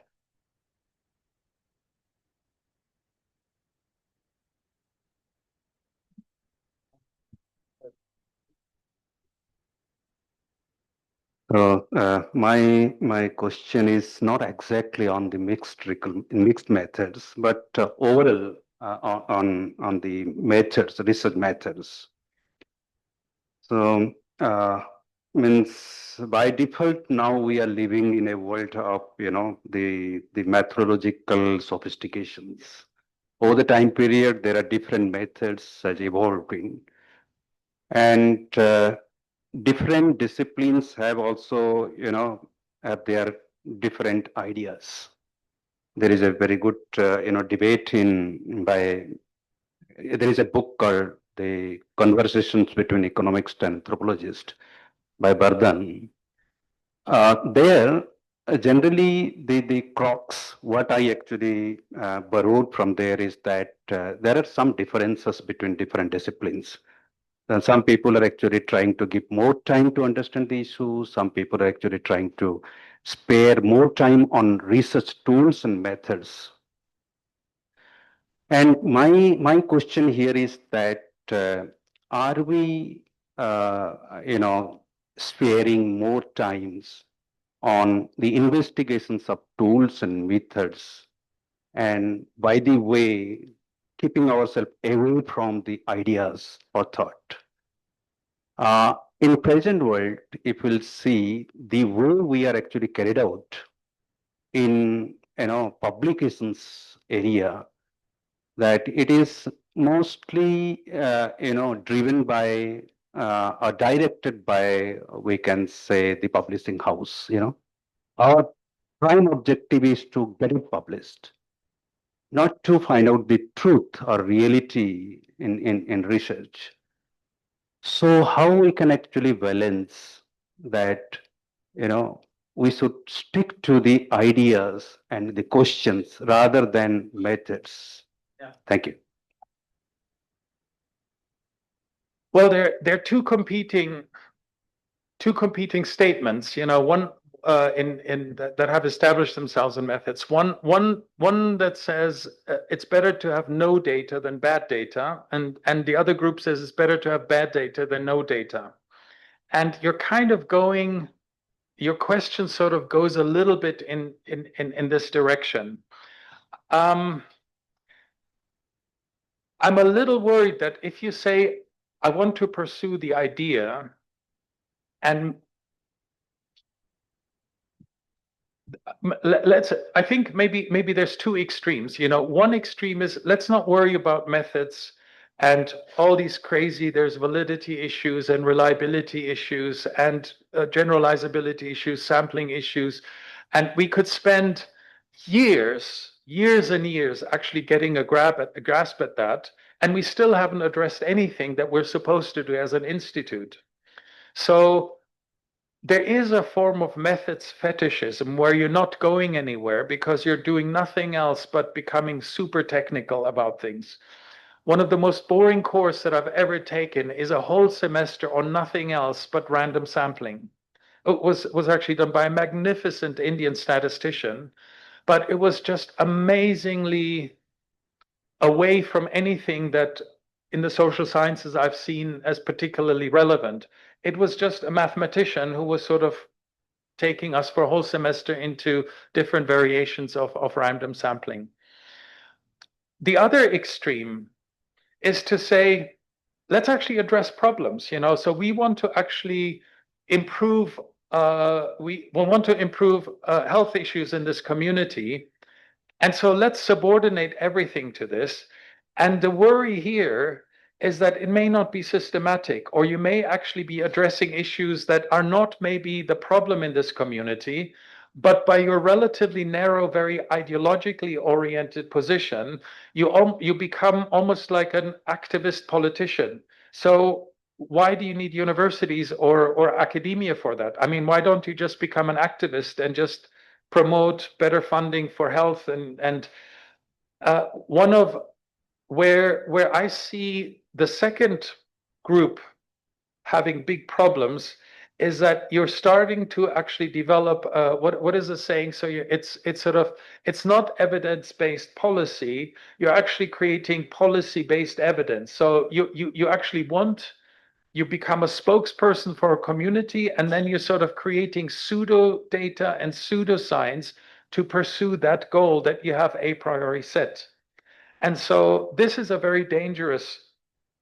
So my question is not exactly on the mixed methods, but overall on the methods, research methods. So means by default now we are living in a world of the methodological sophistications. Over the time period, there are different methods such evolving, and different disciplines have also have their different ideas. There is a very good debate there is a book called The Conversations Between Economists and Anthropologists by Bergman. There generally the crux, what I actually borrowed from there is that there are some differences between different disciplines. And some people are actually trying to give more time to understand the issue. Some people are actually trying to spare more time on research tools and methods. And my question here is that are we, sparing more times on the investigations of tools and methods, and by the way, keeping ourselves away from the ideas or thought? In present world, if we'll see the way we are actually carried out in publications area, that it is mostly driven by or directed by, we can say, the publishing house. Our prime objective is to get it published, not to find out the truth or reality in research. So how we can actually balance that, we should stick to the ideas and the questions rather than methods. Yeah. Thank you. Well, there are two competing statements. One that have established themselves in methods. One that says it's better to have no data than bad data, and the other group says it's better to have bad data than no data. And you're kind of going. Your question sort of goes a little bit in this direction. I'm a little worried that if you say, I want to pursue the idea, and I think maybe there's two extremes. One extreme is let's not worry about methods and all these crazy, there's validity issues and reliability issues and generalizability issues, sampling issues. And we could spend years and years actually getting a grasp at that. And we still haven't addressed anything that we're supposed to do as an institute. So there is a form of methods fetishism where you're not going anywhere because you're doing nothing else but becoming super technical about things. One of the most boring courses that I've ever taken is a whole semester on nothing else but random sampling. It was actually done by a magnificent Indian statistician, but it was just amazingly away from anything that in the social sciences I've seen as particularly relevant. It was just a mathematician who was sort of taking us for a whole semester into different variations of random sampling. The other extreme is to say, let's actually address problems, so we want to actually improve, we want to improve health issues in this community. And so let's subordinate everything to this. And the worry here is that it may not be systematic, or you may actually be addressing issues that are not maybe the problem in this community, but by your relatively narrow, very ideologically oriented position, you become almost like an activist politician. So why do you need universities or academia for that? I mean, why don't you just become an activist and just promote better funding for health? And one of where I see the second group having big problems is that you're starting to actually develop what is the saying? So it's sort of it's not evidence-based policy. You're actually creating policy-based evidence. So you actually you become a spokesperson for a community, and then you're sort of creating pseudo data and pseudoscience to pursue that goal that you have a priori set. And so this is a very dangerous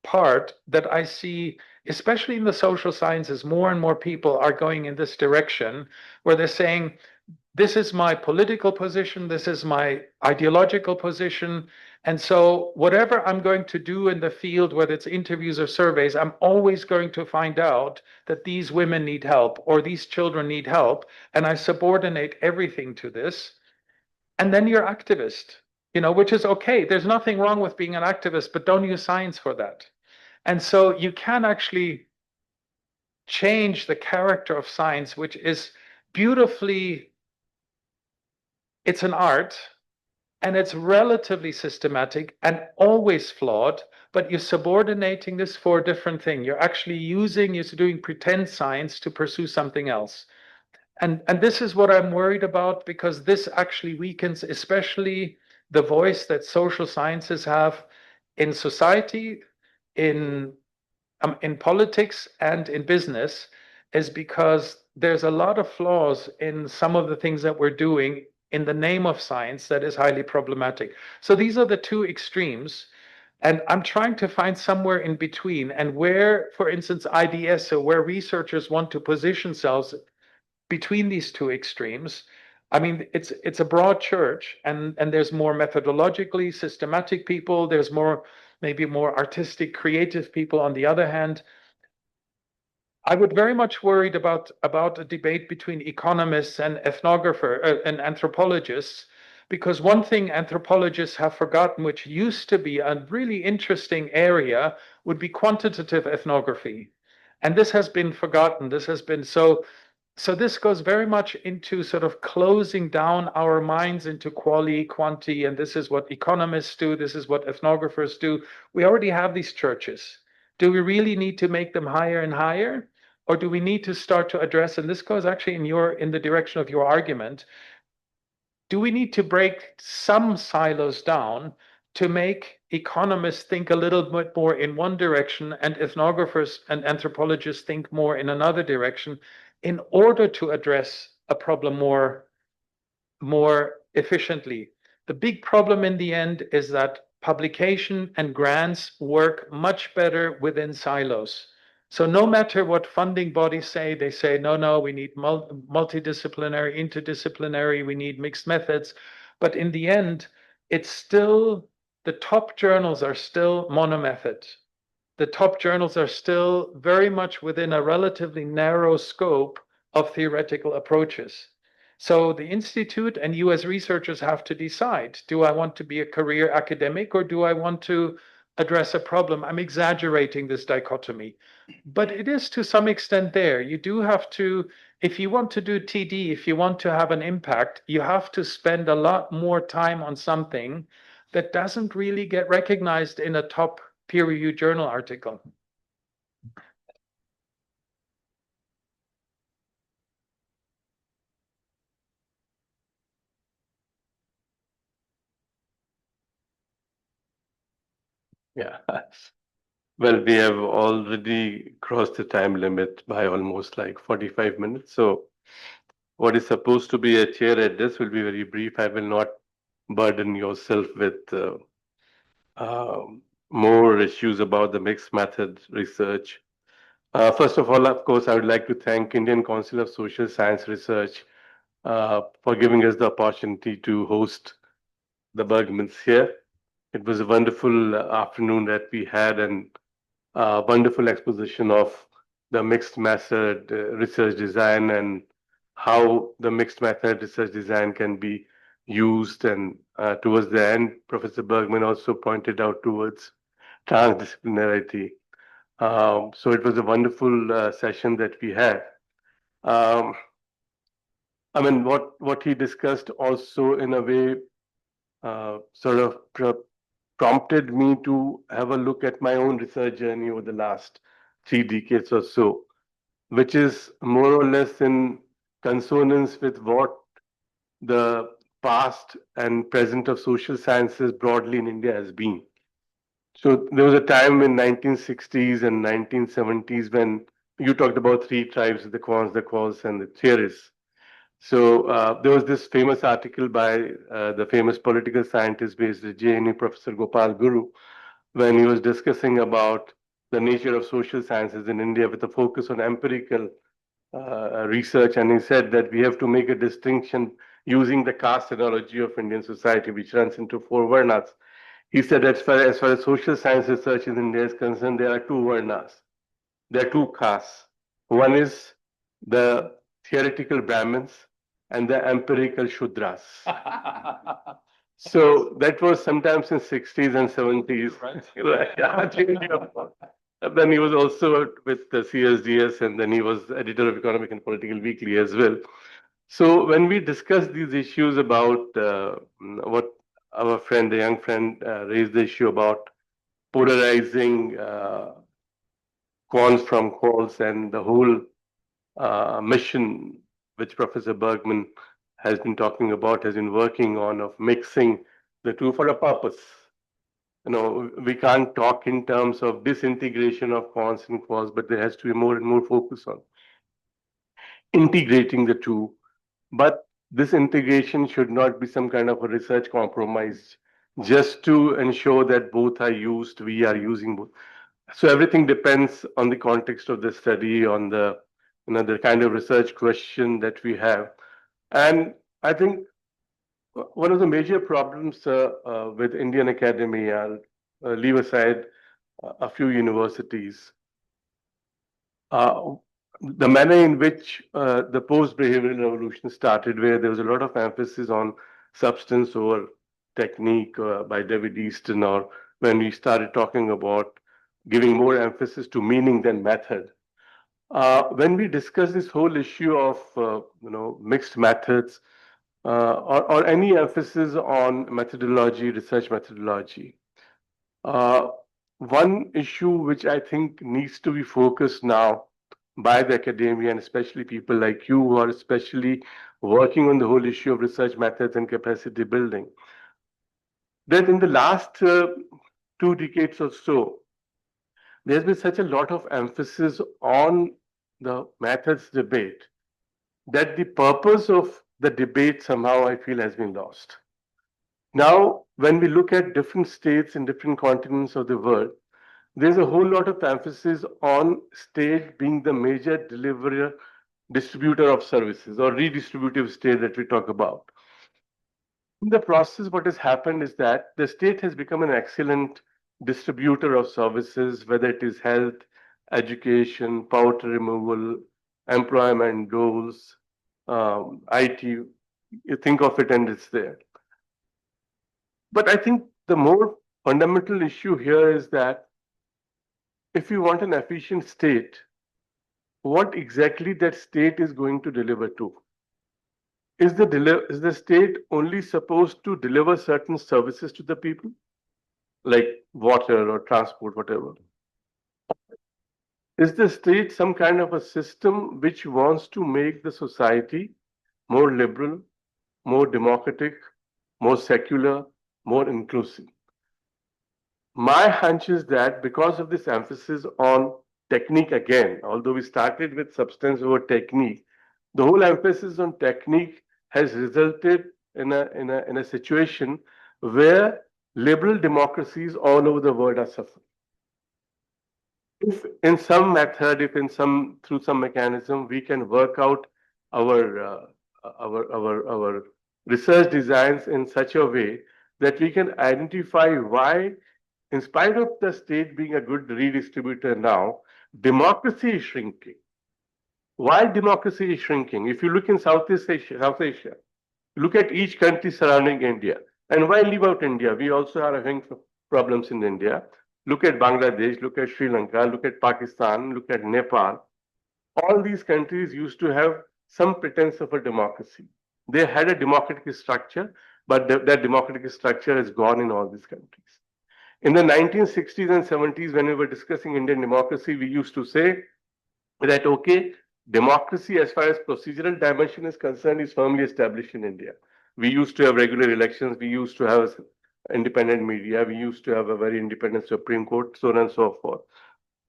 part that I see, especially in the social sciences. More and more people are going in this direction where they're saying, this is my political position, this is my ideological position. And so, whatever I'm going to do in the field, whether it's interviews or surveys, I'm always going to find out that these women need help or these children need help. And I subordinate everything to this. And then you're activist, which is okay. There's nothing wrong with being an activist, but don't use science for that. And so you can actually change the character of science, which is beautifully, it's an art and it's relatively systematic and always flawed, but you're subordinating this for a different thing. You're actually you're doing pretend science to pursue something else. And this is what I'm worried about, because this actually weakens especially the voice that social sciences have in society, in politics, and in business, is because there's a lot of flaws in some of the things that we're doing in the name of science that is highly problematic. So these are the two extremes. And I'm trying to find somewhere in between, and where, for instance, IDS, so where researchers want to position themselves between these two extremes. I mean, it's a broad church, and there's more methodologically systematic people. There's maybe more artistic, creative people on the other hand. I would very much worried about a debate between economists and and anthropologists, because one thing anthropologists have forgotten, which used to be a really interesting area, would be quantitative ethnography. And this has been forgotten. This has been so this goes very much into sort of closing down our minds into quali, quanti, and this is what economists do, this is what ethnographers do. We already have these churches. Do we really need to make them higher and higher? Or do we need to start to address, and this goes actually in the direction of your argument, do we need to break some silos down to make economists think a little bit more in one direction and ethnographers and anthropologists think more in another direction, in order to address a problem more efficiently? The big problem in the end is that publication and grants work much better within silos. So no matter what funding bodies say, they say, no, we need multidisciplinary, interdisciplinary, we need mixed methods. But in the end, it's still, the top journals are still monomethod. The top journals are still very much within a relatively narrow scope of theoretical approaches. So the Institute and you as researchers have to decide, do I want to be a career academic or do I want to address a problem? I'm exaggerating this dichotomy, but it is to some extent there. You do have to, if you want to do TD, if you want to have an impact, you have to spend a lot more time on something that doesn't really get recognized in a top peer-reviewed journal article. Yeah. Well, we have already crossed the time limit by almost like 45 minutes. So what is supposed to be a chair address will be very brief. I will not burden yourself with more issues about the mixed method research. First of all, of course, I would like to thank Indian Council of Social Science Research for giving us the opportunity to host the Bergmans here. It was a wonderful afternoon that we had, and wonderful exposition of the mixed method research design and how the mixed method research design can be used. And towards the end, Professor Bergman also pointed out towards transdisciplinarity. So it was a wonderful session that we had. I mean, what he discussed also in a way sort of prompted me to have a look at my own research journey over the last 3 decades or so, which is more or less in consonance with what the past and present of social sciences broadly in India has been. So there was a time in 1960s and 1970s when you talked about three tribes, the quants, the quals, and the theorists. So there was this famous article by the famous political scientist based at JNU, Professor Gopal Guru, when he was discussing about the nature of social sciences in India with a focus on empirical research. And he said that we have to make a distinction using the caste analogy of Indian society, which runs into four varnas. He said as far as social science research in India is concerned, there are two varnas. There are two castes. One is the theoretical Brahmins and the empirical Shudras. So that was sometimes in 60s and 70s. And then he was also with the CSDS, and then he was editor of Economic and Political Weekly as well. So when we discuss these issues about what our friend, the young friend, raised the issue about polarizing quants from quals and the whole mission which Professor Bergman has been talking about, has been working on, of mixing the two for a purpose. You know, we can't talk in terms of disintegration of quants and quals, but there has to be more and more focus on integrating the two. But this integration should not be some kind of a research compromise just to ensure that both are used, we are using both. So everything depends on the context of the study, on the the kind of research question that we have. And I think one of the major problems with Indian academy, I'll leave aside a few universities, the manner in which the post-behavioral revolution started, where there was a lot of emphasis on substance over technique by David Easton, or when we started talking about giving more emphasis to meaning than method. When we discuss this whole issue of mixed methods or any emphasis on methodology, research methodology, one issue which I think needs to be focused now by the academia, and especially people like you who are especially working on the whole issue of research methods and capacity building, that in the last 2 decades or so, there's been such a lot of emphasis on the methods debate that the purpose of the debate somehow I feel has been lost. Now, when we look at different states in different continents of the world, there's a whole lot of emphasis on state being the major deliverer, distributor of services, or redistributive state that we talk about. In the process, what has happened is that the state has become an excellent distributor of services, whether it is health, education, poverty removal, employment goals, IT. You think of it and it's there. But I think the more fundamental issue here is that if you want an efficient state, what exactly that state is going to deliver to? Is the state only supposed to deliver certain services to the people, like water or transport, whatever? Is the state some kind of a system which wants to make the society more liberal, more democratic, more secular, more inclusive? My hunch is that because of this emphasis on technique again, although we started with substance over technique, the whole emphasis on technique has resulted in a situation where liberal democracies all over the world are suffering. If in some method, if in some through some mechanism, we can work out our our research designs in such a way that we can identify why, in spite of the state being a good redistributor now, democracy is shrinking. Why democracy is shrinking? If you look in Southeast Asia, look at each country surrounding India. And why leave out India? We also are having problems in India. Look at Bangladesh, look at Sri Lanka, look at Pakistan, look at Nepal. All these countries used to have some pretense of a democracy. They had a democratic structure, but that democratic structure has gone in all these countries. In the 1960s and 70s, when we were discussing Indian democracy, we used to say that, okay, democracy as far as procedural dimension is concerned is firmly established in India. We used to have regular elections, we used to have independent media, we used to have a very independent Supreme Court, so on and so forth.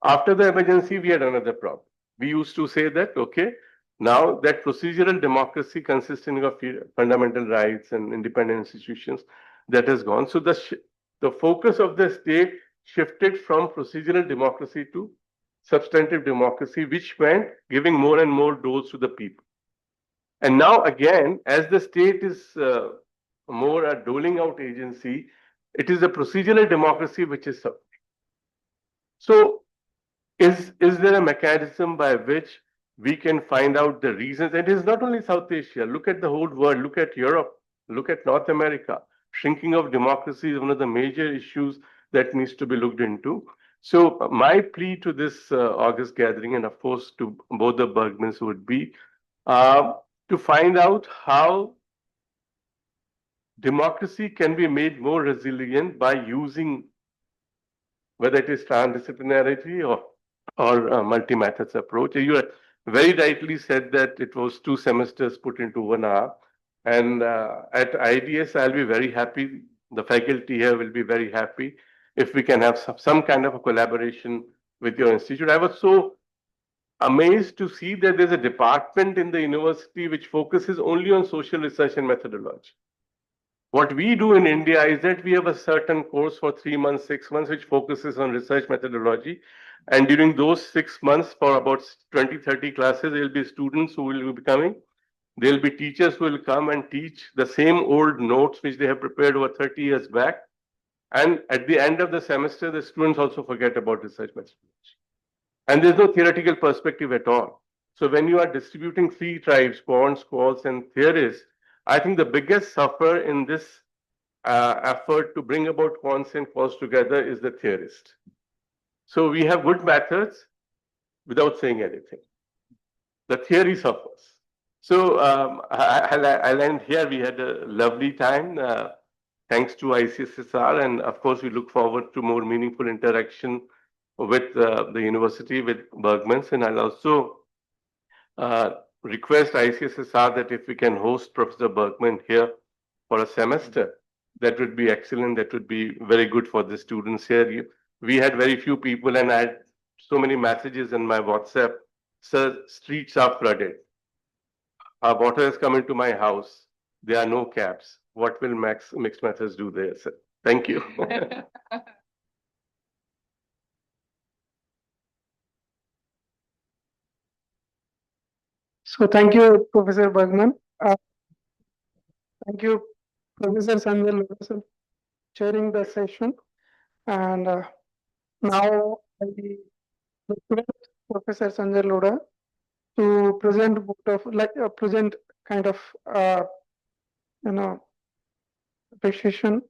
After the emergency, we had another problem. We used to say that, okay, now that procedural democracy consisting of fundamental rights and independent institutions, that has gone. So the focus of the state shifted from procedural democracy to substantive democracy, which meant giving more and more doors to the people. And now again, as the state is more a doling out agency, it is a procedural democracy which is suffering. So is there a mechanism by which we can find out the reasons? And it is not only South Asia. Look at the whole world. Look at Europe. Look at North America. Shrinking of democracy is one of the major issues that needs to be looked into. So my plea to this August gathering, and of course to both the Bergmans, would be to find out how democracy can be made more resilient by using, whether it is transdisciplinarity or multi-methods approach. You very rightly said that it was 2 semesters put into 1 hour. And at IDS, I'll be very happy. The faculty here will be very happy if we can have some kind of a collaboration with your institute. I was so amazed to see that there's a department in the university which focuses only on social research and methodology. What we do in India is that we have a certain course for 3 months, 6 months, which focuses on research methodology. And during those 6 months, for about 20, 30 classes, there will be students who will be coming. There will be teachers who will come and teach the same old notes which they have prepared over 30 years back. And at the end of the semester, the students also forget about research methodology. And there's no theoretical perspective at all. So when you are distributing 3 tribes, quants, quals, and theorists, I think the biggest sufferer in this effort to bring about quants and quals together is the theorist. So we have good methods without saying anything. The theory suffers. So I'll end here. We had a lovely time. Thanks to ICSSR, and of course we look forward to more meaningful interaction with the university, with Bergman's, and I'll also request ICSSR that if we can host Professor Bergman here for a semester, that would be excellent. That would be very good for the students here. We had very few people, and I had so many messages in my WhatsApp. Sir, streets are flooded. Water has come into my house. There are no cabs. What will mixed methods do there, sir? Thank you. So thank you, Professor Bergman. Thank you, Professor Sanjay Lodha, for chairing the session. And now I request Professor Sanjay Lodha to present present kind of appreciation.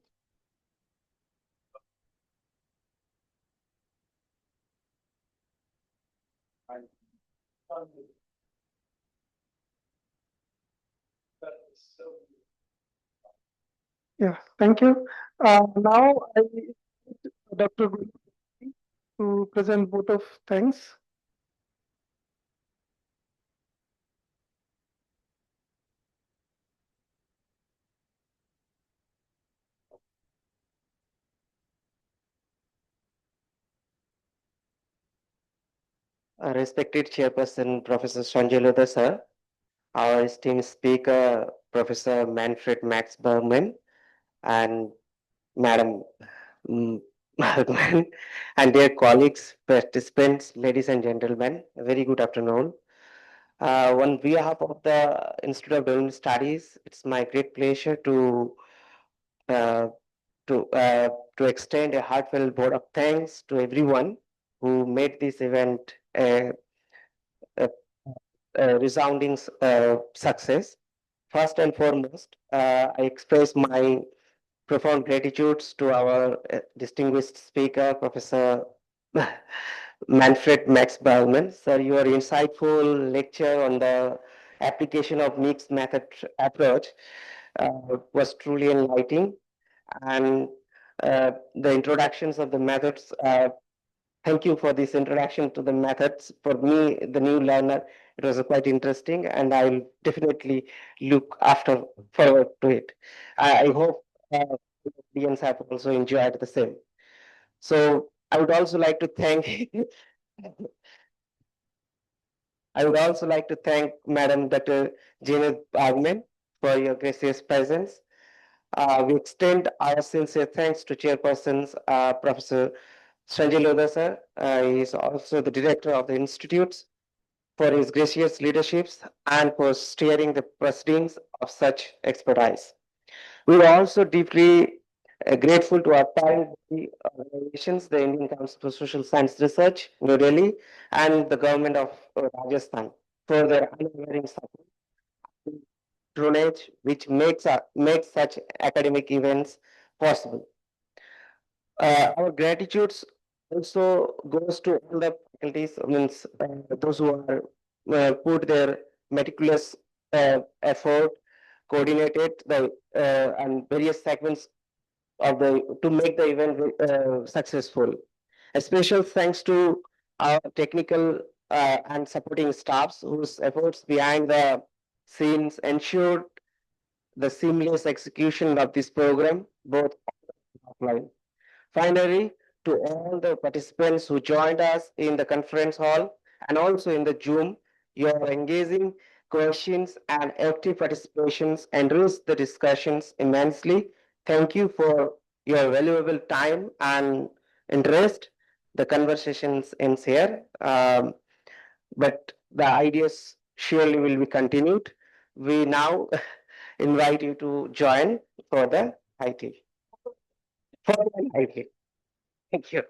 Yeah, thank you. Now I Dr. Guru to present vote of thanks. Respected Chairperson Professor Sanjay Lodha sir, our esteemed speaker Professor Manfred Max Bergman, and Madam Bergman, and dear colleagues, participants, ladies and gentlemen, a very good afternoon. On behalf of the Institute of Development Studies, it's my great pleasure uh, to extend a heartfelt vote of thanks to everyone who made this event a resounding success. First and foremost, I express my profound gratitude to our distinguished speaker, Professor Manfred Max Bergman. Sir, your insightful lecture on the application of mixed method approach was truly enlightening. And the introductions of the methods. Thank you for this introduction to the methods. For me, the new learner, it was quite interesting, and I will definitely look after forward to it. I hope the audience have also enjoyed the same. So I would also like to thank I would also like to thank Madam Dr. Janet Bergman for your gracious presence. We extend our sincere thanks to Chairpersons Professor Sanjay Lodha sir. He is also the director of the institutes for his gracious leaderships and for steering the proceedings of such expertise. We are also deeply grateful to our parent body organizations, the Indian Council for Social Science Research, New Delhi, and the government of Rajasthan for their unwavering support, patronage, which makes such academic events possible. Our gratitudes also goes to all the faculties, means those who are put their meticulous effort, coordinated the and various segments of the to make the event successful. A special thanks to our technical and supporting staffs whose efforts behind the scenes ensured the seamless execution of this program, both offline. Finally, to all the participants who joined us in the conference hall and also in the Zoom, your engaging questions and active participations enriched the discussions immensely. Thank you for your valuable time and interest. The conversations ends here, but the ideas surely will be continued. We now invite you to join for the IT. For the IT. Thank you.